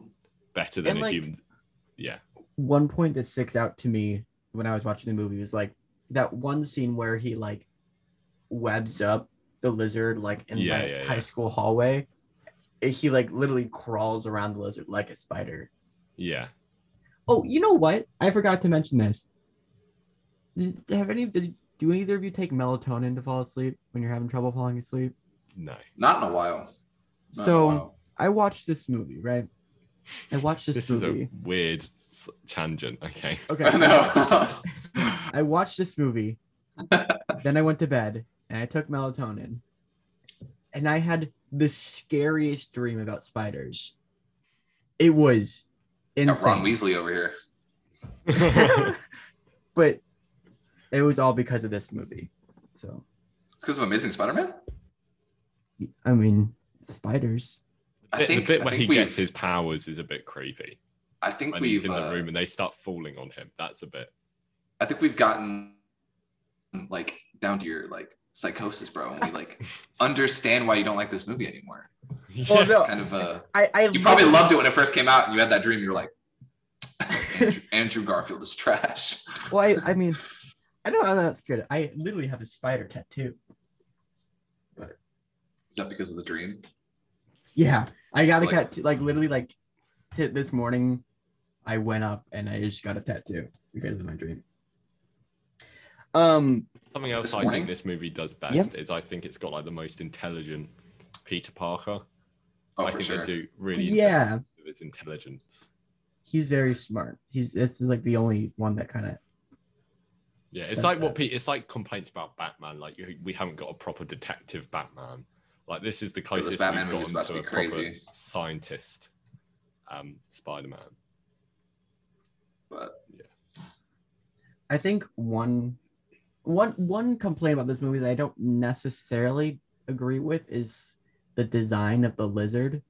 better than
and,
a human. Yeah.
One point that sticks out to me when I was watching the movie was like that one scene where he like webs up the lizard like in the high school hallway. He like literally crawls around the lizard like a spider.
Yeah.
Oh, you know what? I forgot to mention this. Do either of you take melatonin to fall asleep when you're having trouble falling asleep?
No.
Not in a while.
I watched this movie, right? I watched this movie.
Is a weird tangent. Okay.
Okay.
I know.
I watched this movie. Then I went to bed and I took melatonin. And I had the scariest dream about spiders. It was insane.
Ron Weasley over here.
But it was all because of this movie. So
it's because of Amazing Spider-Man?
I mean, spiders.
The bit where he gets his powers is a bit creepy.
I think
when he's in the room and they start falling on him. That's a bit.
I think we've gotten like down to your like psychosis, bro, and we like understand why you don't like this movie anymore.
Well, no,
it's kind of
you
probably loved it when it first came out and you had that dream. You were like, Andrew Garfield is trash.
Well, I mean, I'm not scared. I literally have a spider tattoo.
But is that because of the dream?
Yeah, I got a tattoo. Like literally, like this morning, I went up and I just got a tattoo because of my dream.
Something else I think this movie does best is I think it's got like the most intelligent Peter Parker. I think they do really interesting with his intelligence.
He's very smart. It's like the only one that kind of.
Yeah, it's like it's like complaints about Batman. Like we haven't got a proper detective Batman. Like this is the closest we've gotten to a proper scientist Spider-Man.
But
yeah, I think one complaint about this movie that I don't necessarily agree with is the design of the lizard.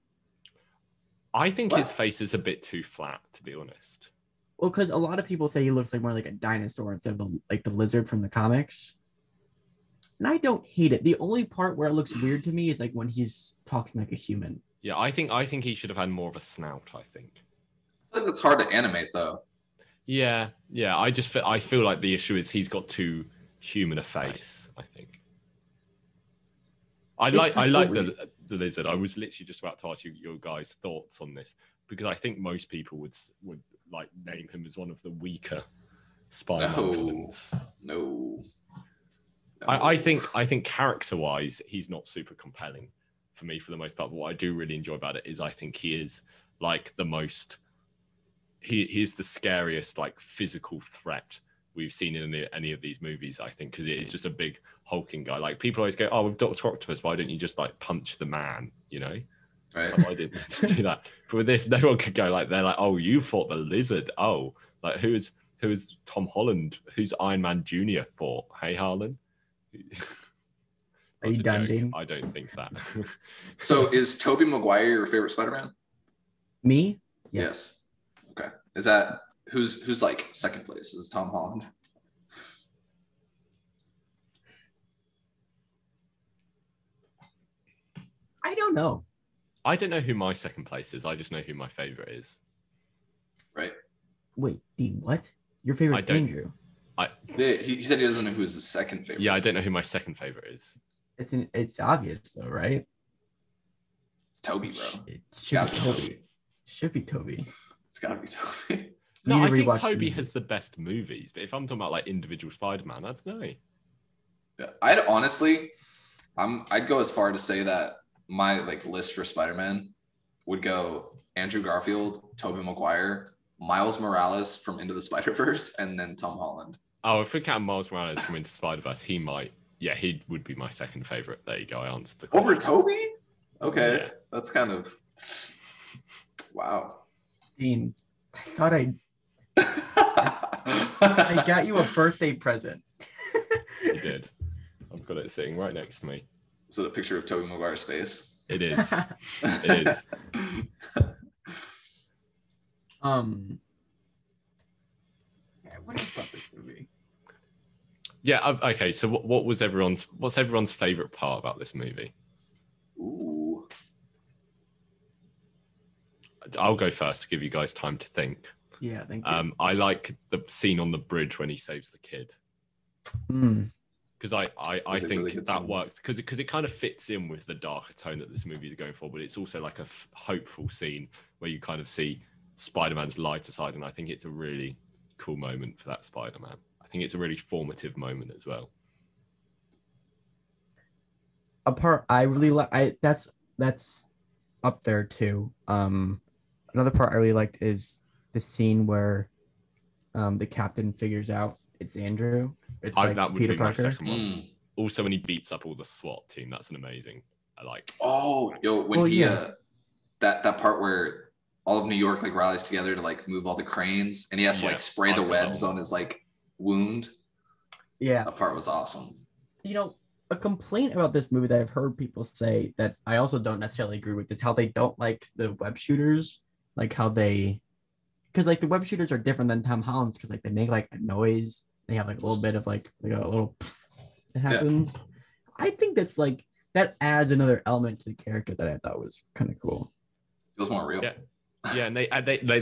I think his face is a bit too flat, to be honest.
Well, because a lot of people say he looks like more like a dinosaur instead of the lizard from the comics. And I don't hate it. The only part where it looks weird to me is like when he's talking like a human.
Yeah, I think he should have had more of a snout, I think.
I think it's hard to animate though.
Yeah. I feel like the issue is he's got too human a face, I think. I
It's
like
like-
the lizard. I was literally just about to ask you your guys' thoughts on this because I think most people would like name him as one of the weaker Spider-Man villains.
No.
I think character-wise, he's not super compelling for me for the most part. But what I do really enjoy about it is I think he is like the most. He is the scariest like physical threat we've seen in any of these movies. I think because it is just a big hulking guy. Like people always go, "Oh, with Doctor Octopus, why don't you just like punch the man?" You know.
Right.
Like, why didn't you just do that? But with this, no one could go like they're like, "Oh, you fought the lizard." Oh, like who's Tom Holland? Who's Iron Man Jr. fought? Hey, Harlan.
Are you done, Dean?
I don't think that.
So is Tobey Maguire your favorite Spider-Man?
Me? Yeah.
Yes. Okay. Is that who's like second place? Is Tom Holland?
I don't know.
I don't know who my second place is. I just know who my favorite is.
Right.
Wait, Dean, what? Your favorite's
don't-
Andrew.
Yeah, he said he doesn't know who's the second favorite.
Yeah, I don't know who my second favorite is.
It's obvious though, right?
It's Toby, bro.
It
It's
should
gotta
be
be
Toby.
Toby.
Should be Toby.
It's gotta be Toby.
No,
You
I
need to
think
rewatch
Toby
the
has
movies.
the best movies, but if I'm talking about like individual Spider-Man, that's no.
Yeah, I'd go as far to say that my like list for Spider-Man would go Andrew Garfield, Tobey Maguire, Miles Morales from Into the Spider-Verse, and then Tom Holland.
Oh, if we count Miles Morales from Into Spider-Verse, he would be my second favorite. There you go. I answered the question.
Over Toby? Okay.
Yeah.
That's kind of wow.
Dean, I thought I got you a birthday present.
You did. I've got it sitting right next to me.
Is it a picture of Tobey Maguire's face?
It is. It is.
Yeah, what is about this movie?
Yeah. Okay. So what's everyone's favorite part about this movie?
Ooh.
I'll go first to give you guys time to think.
Yeah, thank you.
I like the scene on the bridge when he saves the kid. Because I
It's a
think
really good
that
scene.
works because it kind of fits in with the darker tone that this movie is going for, but it's also like a hopeful scene where you kind of see Spider-Man's lighter side, and I think it's a really cool moment for that Spider-Man. I think it's a really formative moment as well.
A part I really like, that's up there too. Another part I really liked is the scene where the captain figures out it's Andrew. It's like
That would
Peter
be my
Parker.
second one. Also, when he beats up all the SWAT team, that's an amazing. I like.
Oh, yo, when
Oh,
he
yeah.
that part where all of New York like rallies together to like move all the cranes, and he has to
Yeah,
like spray
I
the
love that
webs
one.
on his like wound.
Yeah.
That part was awesome.
You know, a complaint about this movie that I've heard people say that I also don't necessarily agree with is how they don't like the web shooters, like how they, because like the web shooters are different than Tom Holland's because like they make like a noise, they have like a little bit of like a little that happens. I think that's like that adds another element to the character that I thought was kind of cool.
Feels more real.
Yeah. Yeah, and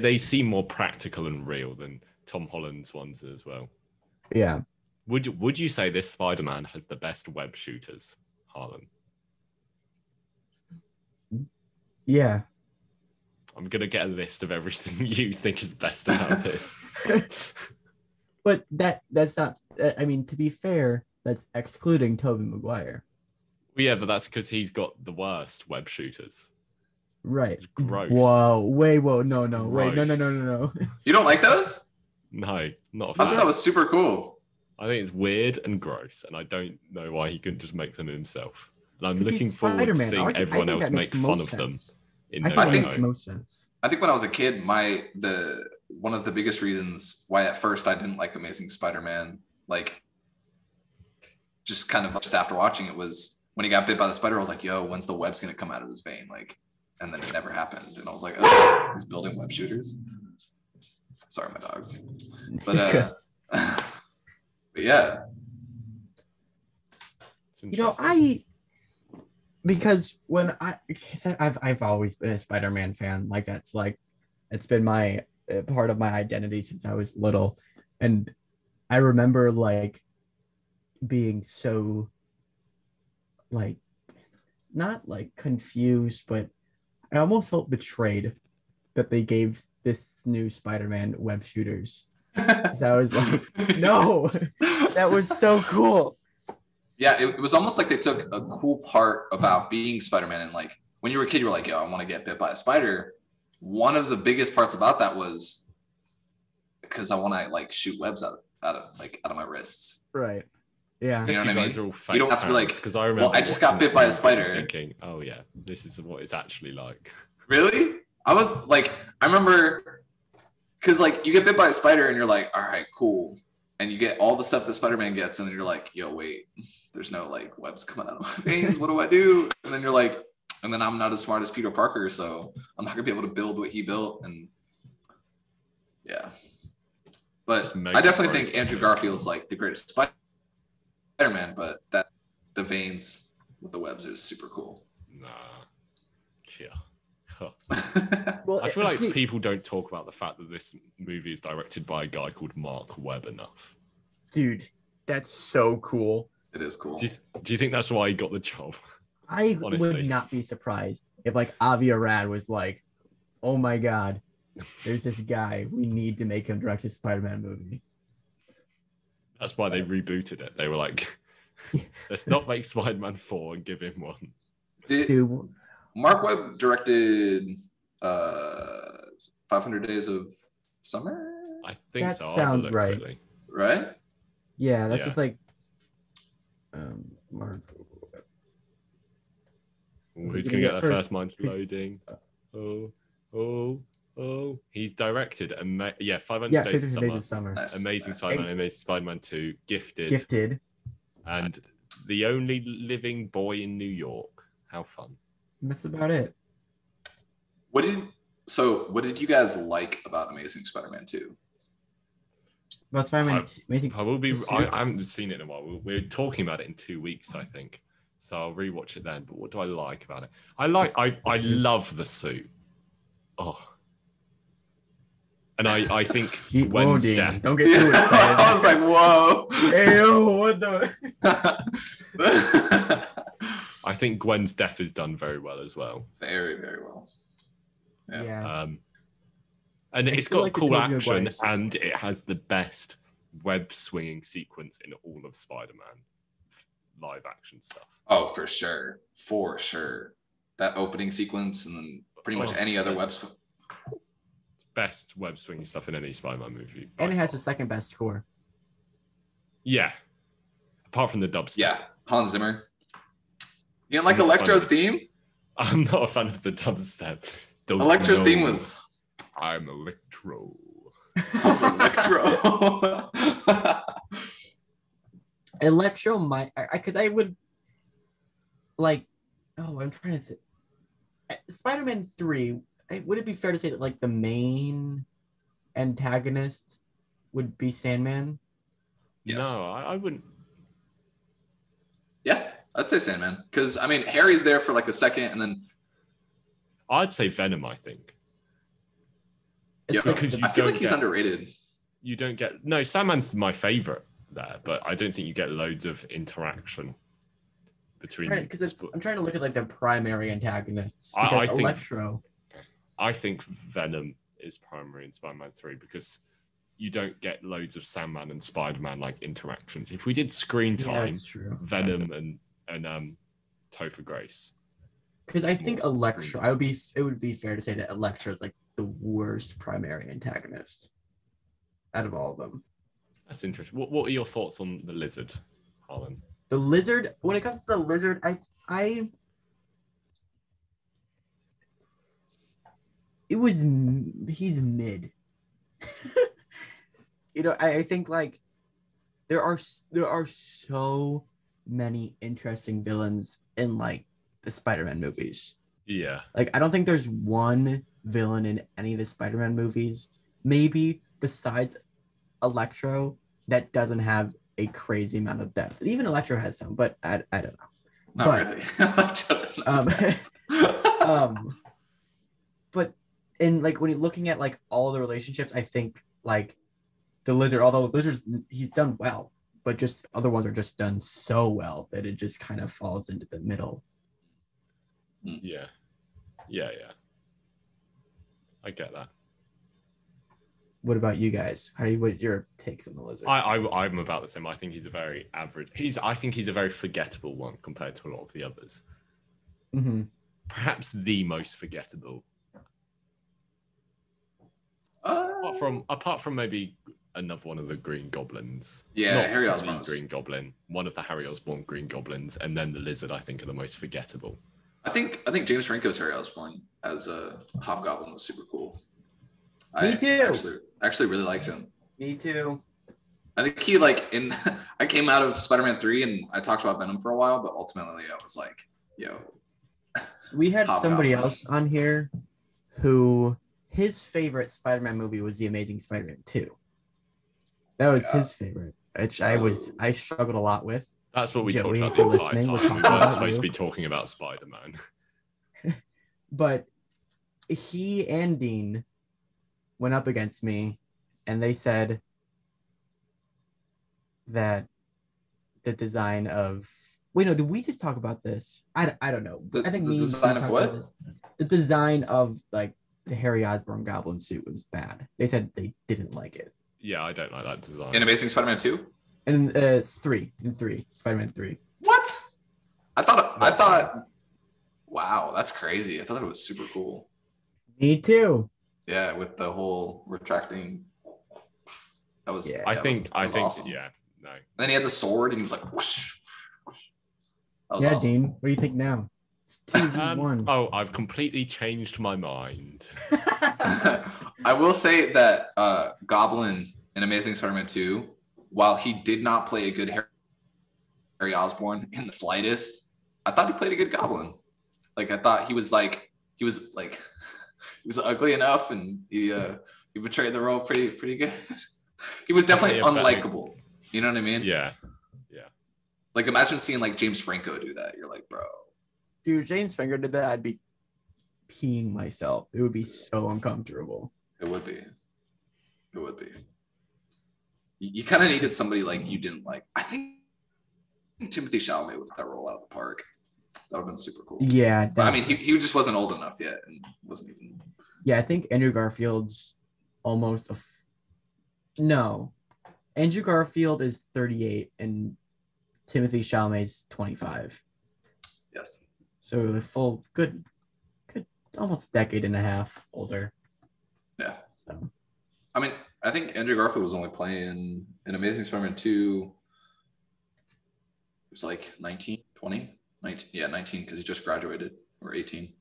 they seem more practical and real than Tom Holland's ones as well.
Yeah.
Would you say this Spider-Man has the best web shooters, Harlan?
Yeah.
I'm gonna get a list of everything you think is best about this.
But that's not. I mean, to be fair, that's excluding Tobey Maguire.
Well, yeah, but that's because he's got the worst web shooters.
Right.
It's gross.
Whoa. Wait. Whoa.
It's
No. Wait. No.
You don't like those?
No, not a
I thought
fan.
that was super cool.
I think it's weird and gross, and I don't know why he couldn't just make them himself. And I'm
'Cause he's
looking forward to
Spider-Man.
seeing
I
everyone
think
else
that
make
makes
fun
most
of them
sense.
in
I
no
think
think
that makes
way.
most sense.
I think when I was a kid, one of the biggest reasons why at first I didn't like Amazing Spider-Man, like just kind of just after watching it, was when he got bit by the spider. I was like, "Yo, when's the web's gonna come out of his vein?" Like, and then it never happened, and I was like, "Oh, he's building web shooters." Sorry, my dog. But but yeah,
It's
You know,
interesting.
because I've always been a Spider-Man fan. Like it's been my part of my identity since I was little, and I remember like being so like not like confused, but I almost felt betrayed that they gave this new Spider-Man web shooters. Because I was like, no, that was so cool.
Yeah, it was almost like they took a cool part about being Spider-Man, and like when you were a kid, you were like, yo, I want to get bit by a spider. One of the biggest parts about that was because I want to like shoot webs out of my wrists.
Right. Yeah.
You know what I
guys
mean?
are all fake
You don't have to be like,
because I remember.
well, I just got
watching
bit by a
movie and
spider.
thinking, oh yeah, this is what it's actually like.
Really? I was like, I remember because like you get bit by a spider and you're like, all right, cool. And you get all the stuff that Spider-Man gets, and then you're like, yo, wait, there's no like webs coming out of my veins. What do I do? And then you're like, and then I'm not as smart as Peter Parker, so I'm not gonna be able to build what he built. And yeah. But I definitely think Andrew Garfield's like the greatest Spider-Man, but that the veins with the webs is super cool.
Nah. Yeah.
Well,
I feel like people don't talk about the fact that this movie is directed by a guy called Mark Webb enough.
Dude, that's so cool.
It is cool.
Do you think that's why he got the job?
I
Honestly.
would not be surprised if like Avi Arad was like, oh my God, there's this guy. We need to make him direct a Spider-Man movie.
That's why they rebooted it. They were like, let's not make Spider-Man 4 and give him one.
Dude,
Mark Webb directed 500 Days of Summer?
I think
that
so. I'll
sounds
look
right.
quickly.
Right?
Yeah, that's
Yeah.
just like Mark.
Ooh, who's going to get their first minds loading? Oh. He's directed 500 Days of
50
Summer.
Days of Summer.
Nice.
Amazing Spider-Man, Amazing Spider-Man 2,
Gifted.
and The Only Living Boy in New York. How fun.
That's about it.
What did you guys like about Amazing Spider-Man 2?
About Spider-Man, Amazing.
I haven't seen it in a while. We're talking about it in 2 weeks, I think. So I'll rewatch it then. But what do I like about it? I love the suit. Oh. And I think Gwen's death.
Don't get too excited.
I was like, whoa.
Ew, what the?
I think Gwen's death is done very well as well.
Very, very well.
Yeah.
And it's
still
got
like the
cool
Tobey
action,
Maguire suit.
and it has the best web swinging sequence in all of Spider-Man live action stuff.
Oh, for sure. For sure. That opening sequence and then pretty much any other web swing.
Best web swinging stuff in any Spider-Man movie.
And it has the second best score.
Yeah. Apart from the dubstep.
Yeah. Hans Zimmer. You didn't like
I'm not
Electro's
a fan
theme?
I'm not a fan of the dubstep.
Electro's theme was...
I'm Electro.
Electro.
Electro might, because I would like. Oh, I'm trying to think. Spider-Man 3. Would it be fair to say that like the main antagonist would be Sandman?
Yes.
No, I wouldn't.
Yeah, I'd say Sandman. Because, I mean, Harry's there for like a second and then...
I'd say Venom, I think.
Yeah,
because
I feel like he's underrated.
You don't get... No, Sandman's my favorite there, but I don't think you get loads of interaction between...
Because I'm trying to look at like the primary antagonists.
I
Because
think-
Electro...
I think Venom is primary in Spider-Man 3 because you don't get loads of Sandman and Spider-Man like interactions. If we did screen
Yeah,
time,
that's true.
Venom and Topher Grace.
Because I think
More
Electro,
screen
it would be fair to say that Electro is like the worst primary antagonist out of all of them.
That's interesting. What are your thoughts on the Lizard, Harlan?
The Lizard, when it comes to the Lizard, he's mid. I think like there are so many interesting villains in like the Spider-Man movies.
Yeah.
Like I don't think there's one villain in any of the Spider-Man movies, maybe besides Electro, that doesn't have a crazy amount of depth. Even Electro has some, but I don't know.
Not really.
But in like when you're looking at like all the relationships, I think like the Lizard, although Lizard's he's done well, but just other ones are just done so well that it just kind of falls into the middle.
Yeah. Yeah. I get that.
What about you guys? What are your takes on the lizard?
I'm about the same. I think he's a very average. I think he's a very forgettable one compared to a lot of the others.
Mm-hmm.
Perhaps the most forgettable. Apart from maybe another one of the Green Goblins.
Yeah,
Not
Harry
the
Osborn.
Green Goblin. One of the Harry Osborn Green Goblins, and then the Lizard. I think are the most forgettable.
I think James Franco's Harry Osborn as a Hobgoblin was super cool.
Me too.
Actually really liked him.
Me too.
I think he I came out of Spider-Man 3 and I talked about Venom for a while, but ultimately I was like, yo.
We had somebody else on here who his favorite Spider-Man movie was The Amazing Spider-Man 2. That was his favorite, which I struggled a lot with.
That's what we
Joey,
talked about the entire time. We weren't supposed to be talking about Spider-Man.
But he and Dean went up against me, and they said that the design of... Wait, no, did we just talk about this? I don't know. I think
the design of what?
The design of, like, the Harry Osborn Goblin suit was bad. They said they didn't like it.
Yeah, I don't like that design.
In Amazing Spider-Man 2?
And it's 3. In 3. Spider-Man 3.
What? I thought... Wow, that's crazy. I thought it was super cool.
Me too.
Yeah, with the whole retracting... That was...
Yeah,
I think,
awesome. Yeah, no.
And then he had the sword, and he was like... Whoosh, whoosh.
Yeah, awesome. Dean, what do you think now? 2v1.
Oh, I've completely changed my mind.
I will say that Goblin in Amazing Spider-Man 2, while he did not play a good Harry Osborn in the slightest, I thought he played a good Goblin. Like, I thought he was ugly enough, and he betrayed the role pretty good. He was definitely unlikable. You know what I mean?
Yeah.
Like, imagine seeing like James Franco do that. You're like, bro.
Dude, James Franco did that, I'd be peeing myself. It would be so uncomfortable.
It would be. You kind of needed somebody like you didn't like. I think Timothy Chalamet would have that role out of the park. That would have been super cool.
Yeah.
But, I mean, he just wasn't old enough yet and wasn't even.
Yeah, I think Andrew Garfield's almost No. Andrew Garfield is 38 and Timothy Chalamet's 25.
Yes.
So the full good almost decade and a half older.
Yeah.
So
I mean, I think Andrew Garfield was only playing in Amazing Spider-Man 2. It was like 19, 20? 19, yeah, 19 because he just graduated, or 18.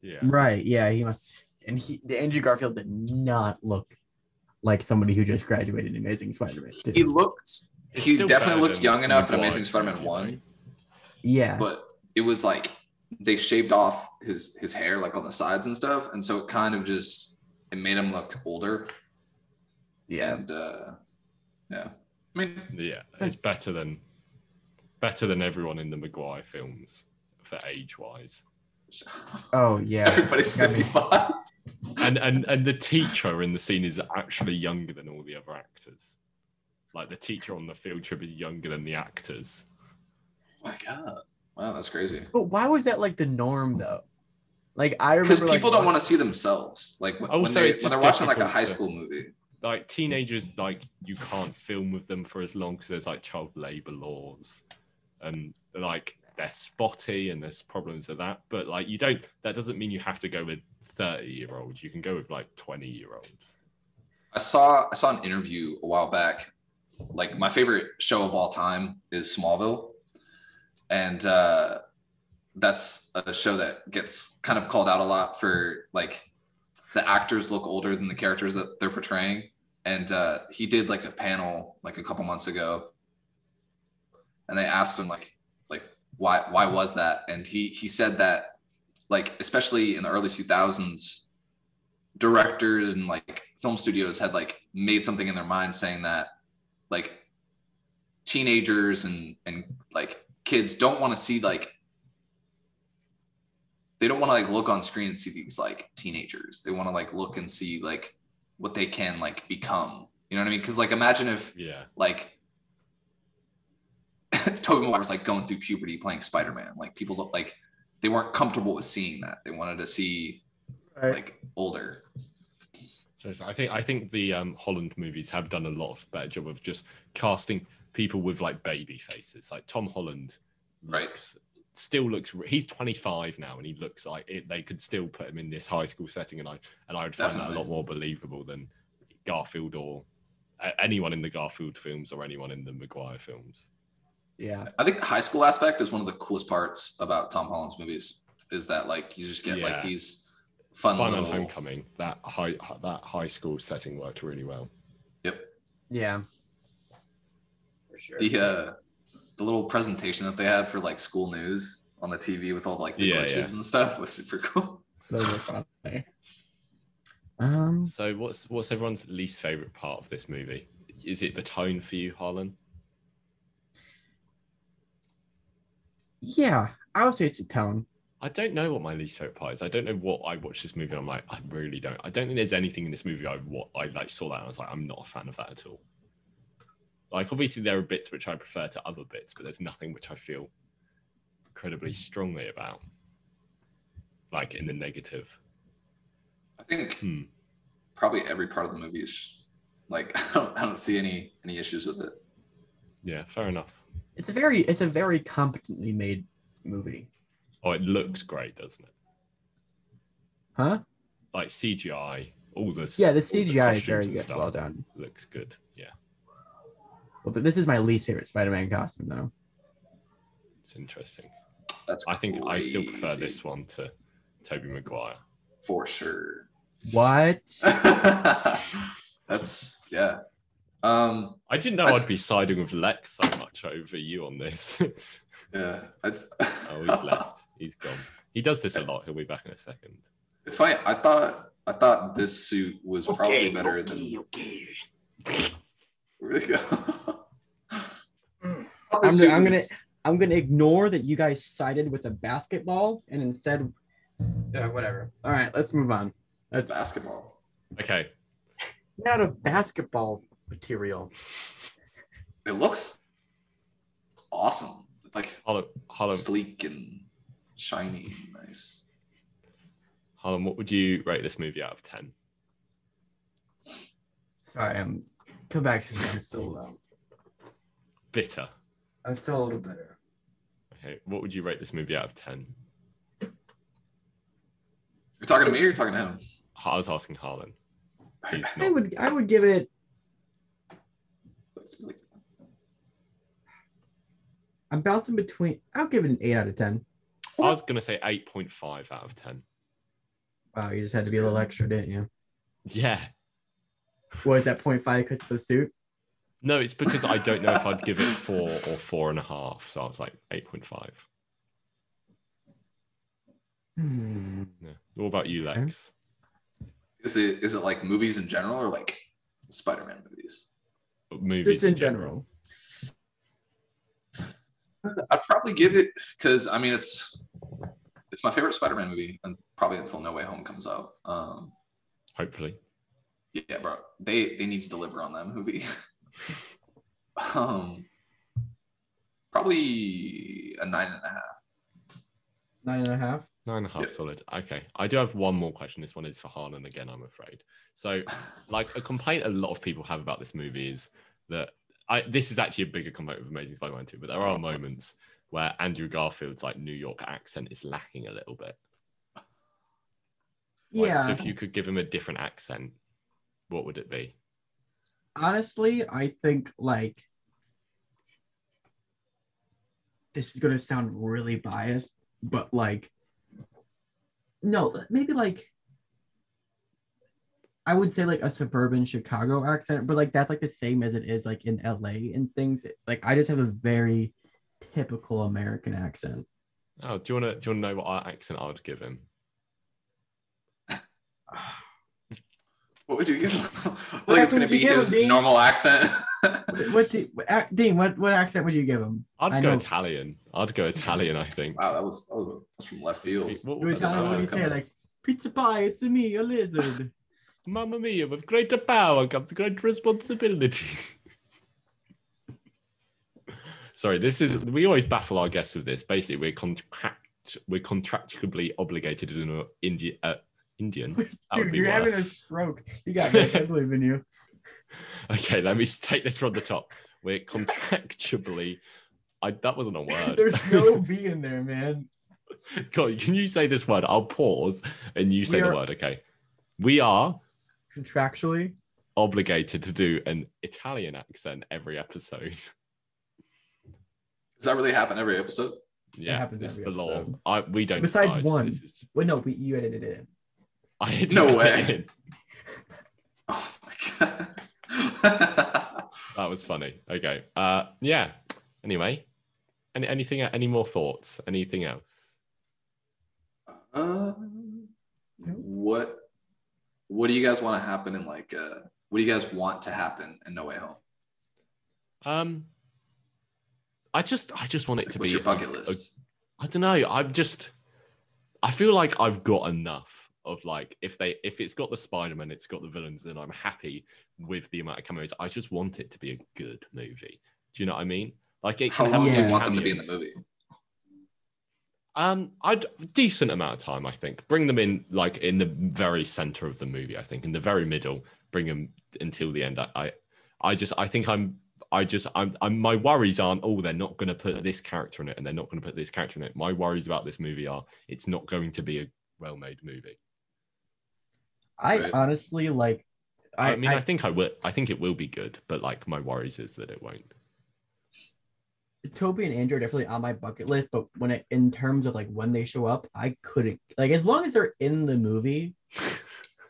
Yeah.
Right. Yeah, he must. And Andrew Garfield did not look like somebody who just graduated in Amazing Spider-Man 2.
He definitely looked young enough in Amazing Spider-Man 1.
Yeah.
But it was like they shaved off his hair like on the sides and stuff, and so it kind of just made him look older.
Yeah.
And yeah. I mean,
yeah, it's better than everyone in the Maguire films for age-wise.
Oh yeah. Everybody's 55.
And the teacher in the scene is actually younger than all the other actors. Like the teacher on the field trip is younger than the actors.
Oh my God. Wow, that's crazy.
But why was that like the norm though? Like I remember
because people don't want to see themselves. Like when they're watching like a high school movie.
Like teenagers, like you can't film with them for as long because there's like child labor laws, and like they're spotty and there's problems with that. But like that doesn't mean you have to go with 30-year-olds. You can go with like 20-year-olds.
I saw an interview a while back. Like my favorite show of all time is Smallville, and that's a show that gets kind of called out a lot for like the actors look older than the characters that they're portraying. And he did like a panel like a couple months ago, and they asked him like why was that? And he said that like especially in the early 2000s, directors and like film studios had like made something in their mind saying that like teenagers and like kids don't want to see like they don't want to like look on screen and see these like teenagers. They want to like look and see like what they can like become. You know what I mean? Because like imagine if like Tobey Maguire was like going through puberty playing Spider-Man. Like people look like they weren't comfortable with seeing that. They wanted to see like older.
So I think the Holland movies have done a lot of better job of just casting people with like baby faces. Like Tom Holland still looks. He's 25 now, and he looks like it. They could still put him in this high school setting, and I would find that a lot more believable than Garfield or anyone in the Garfield films or anyone in the Maguire films.
Yeah,
I think the high school aspect is one of the coolest parts about Tom Holland's movies. Is that like you just get like these fun
Spider-Man
little...
Homecoming, that high school setting worked really well.
Yep.
Yeah. For sure.
The little presentation that they had for like school news on the TV with all like the glitches and stuff was super cool.
Those were funny.
So what's everyone's least favorite part of this movie? Is it the tone for you, Harlan?
Yeah, I would say it's the tone.
I don't know what my least favorite part is. I don't know what I watched this movie and I'm like, I really don't. I don't think there's anything in this movie I like saw that and I was like, I'm not a fan of that at all. Like, obviously there are bits which I prefer to other bits, but there's nothing which I feel incredibly strongly about. Like in the negative.
I think probably every part of the movie is like I don't see any issues with it.
Yeah, fair enough.
It's a very competently made movie.
Oh, it looks great, doesn't it?
Huh?
Like CGI, all this.
Yeah, the CGI is very good.
Stuff
Well done.
Looks good. Yeah.
Well, but this is my least favorite Spider-Man costume, though.
It's interesting.
I
think I still prefer this one to Tobey Maguire.
For sure.
What?
That's yeah.
I didn't know I'd be siding with Lex so much over you on this.
Yeah, that's.
Oh, he's left. He's gone. He does this a lot. He'll be back in a second.
It's funny. I thought this suit was probably better than.
Okay.
Where'd it go?
I'm gonna ignore that you guys sided with a basketball and instead, whatever. All right, let's move on. That's
Basketball.
Okay.
It's not a basketball material.
It looks awesome. It's like
Harlan,
sleek and shiny and nice.
Harlan, what would you rate this movie out of 10?
Sorry, come back to me. I'm still
Bitter.
I'm still a little bitter.
Okay, what would you rate this movie out of 10?
You're talking to me or you're talking to him?
I was asking Harlan. He's
I
not.
would give it. I'm bouncing between. I'll give it an 8 out of 10.
I was gonna say 8.5 out of 10.
Wow, you just had to be a little extra, didn't you?
Yeah.
What is that 0.5 because of the suit?
No, it's because I don't know if I'd give it 4 or 4.5. So I was like 8.5. Yeah. What about you, Lex?
Is it like movies in general or like Spider-Man movies?
Movies
Just in general.
I'd probably give it because I mean it's my favorite Spider-Man movie and probably until No Way Home comes out.
Hopefully.
Yeah, bro. They need to deliver on that movie. Probably a 9.5.
9.5.
9.5,
Yep.
solid. Okay. I do have one more question. This one is for Harlan again, I'm afraid. So, like, a complaint a lot of people have about this movie is that this is actually a bigger complaint with Amazing Spider-Man 2, but there are moments where Andrew Garfield's like New York accent is lacking a little bit. Like,
Yeah.
so if you could give him a different accent, what would it be?
Honestly, I think like this is gonna sound really biased, but like no, maybe like I would say like a suburban Chicago accent, but like that's like the same as it is like in LA and things. Like I just have a very typical American accent.
Oh, do you wanna know what accent I would give him?
What would you give him? I feel like it's gonna be his normal accent.
Dean, what accent would you give him?
I'd go Italian. I think.
Wow, that was from left field.
What
What do you say? Like pizza pie, it's me, a lizard.
Mamma mia, with greater power comes great responsibility. Sorry, we always baffle our guests with this. Basically, we're contractually obligated in Indian. That would
Dude,
be
you're having a
worse.
stroke. You got this. I believe in you.
Okay, let me take this from the top. We're contractually. That wasn't a word.
There's no B in there, man.
God, can you say this word? I'll pause and you say the word. Okay. We are
contractually
obligated to do an Italian accent every episode.
Does that really happen every episode?
Yeah, this is the law. We don't.
Besides
decide.
one. Wait, no, you edited it in.
I edited
No
it
way.
in.
Oh my god.
That was funny. Okay. Yeah. Anyway, any more thoughts? Anything else?
What do you guys want to happen in what do you guys want to happen in No Way Home?
I just want it to
What's
be
your bucket list?
I don't know. I feel like I've got enough of if it's got the Spider-Man, it's got the villains, then I'm happy with the amount of cameos. I just want it to be a good movie. Do you know what I mean?
How long do you want them to be in the movie?
I'd decent amount of time, I think. Bring them in in the very center of the movie, I think. In the very middle, bring them until the end. My worries aren't, they're not going to put this character in it and they're not going to put this character in it. My worries about this movie are it's not going to be a well-made movie.
Honestly
I think it will be good, but my worries is that it won't.
Toby and Andrew are definitely on my bucket list, but in terms of when they show up, I couldn't as long as they're in the movie,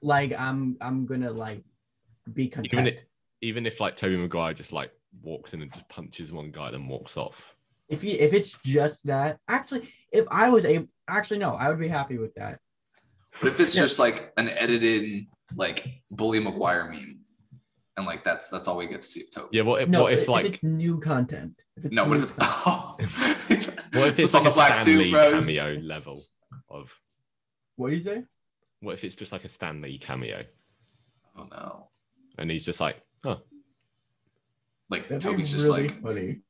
I'm gonna be content.
Even if Tobey Maguire just walks in and just punches one guy then walks off.
If it's just that, actually, if I was no, I would be happy with that.
But if it's just an edited Bully Maguire meme, and that's all we get to see of Toby.
Yeah, what if it's new content?
What if it's
what if it's a Stan Lee cameo level of?
What do you say?
What if it's just a Stan Lee cameo?
Oh no!
And he's just
Toby's just
really funny.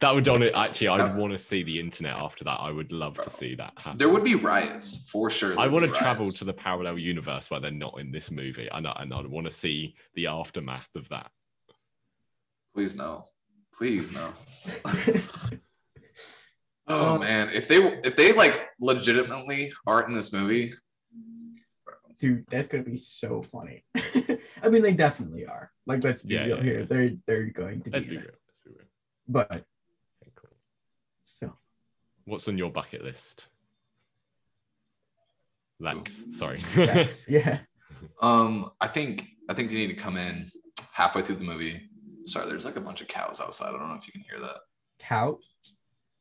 That would on it. Actually, I'd want to see the internet after that. I would love to see that happen.
There would be riots for sure.
I want to travel to the parallel universe where they're not in this movie, and I want to see the aftermath of that.
Please no. Oh man, if they legitimately aren't in this movie,
dude, that's gonna be so funny. I mean, they definitely are. Let's be real here. Yeah. They're going to.
Let's be real.
But
okay, cool. So, what's on your bucket list, Lex? Sorry.
Yes, yeah.
I think you need to come in halfway through the movie. Sorry, there's a bunch of cows outside. I don't know if you can hear that.
Cow?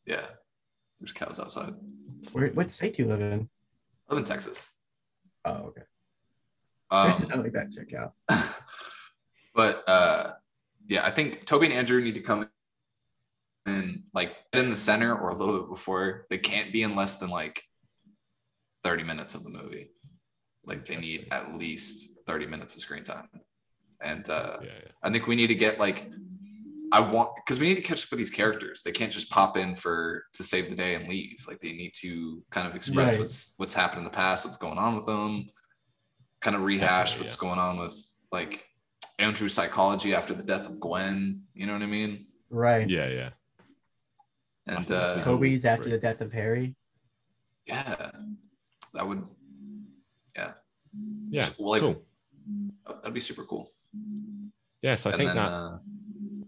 Yeah, there's cows outside.
What state do you live in?
I live in Texas.
Oh, okay. I like that. Check out.
But yeah, I think Toby and Andrew need to come in in the center or a little bit before. They can't be in less than 30 minutes of the movie. They need at least 30 minutes of screen time. And I think we need to get because we need to catch up with these characters. They can't just pop in to save the day and leave. They need to kind of express what's happened in the past, what's going on with them, kind of rehash what's going on with Andrew's psychology after the death of Gwen. You know what I mean?
Right.
Yeah.
And
Toby's after the death of Harry.
Yeah, that would.
Yeah. Well, cool.
That'd be super cool.
Yeah, so I think that.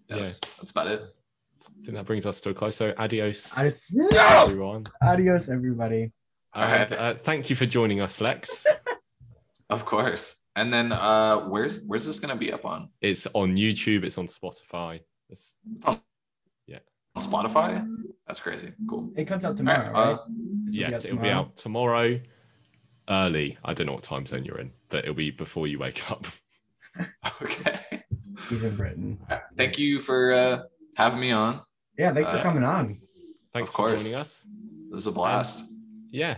That's about it.
I think that brings us to a close. So adios,
everyone. Adios, everybody.
And thank you for joining us, Lex.
Of course. And then where's this gonna be up on?
It's on YouTube. It's on Spotify.
It's on Spotify? That's crazy. Cool.
It comes out tomorrow, right?
Yeah, it'll be out tomorrow early. I don't know what time zone you're in, but it'll be before you wake up.
Okay.
He's in Britain.
Thank you for having me on.
Yeah, thanks for coming on.
Thanks for joining us.
This is a blast.
Yeah.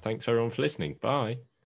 Thanks everyone for listening. Bye.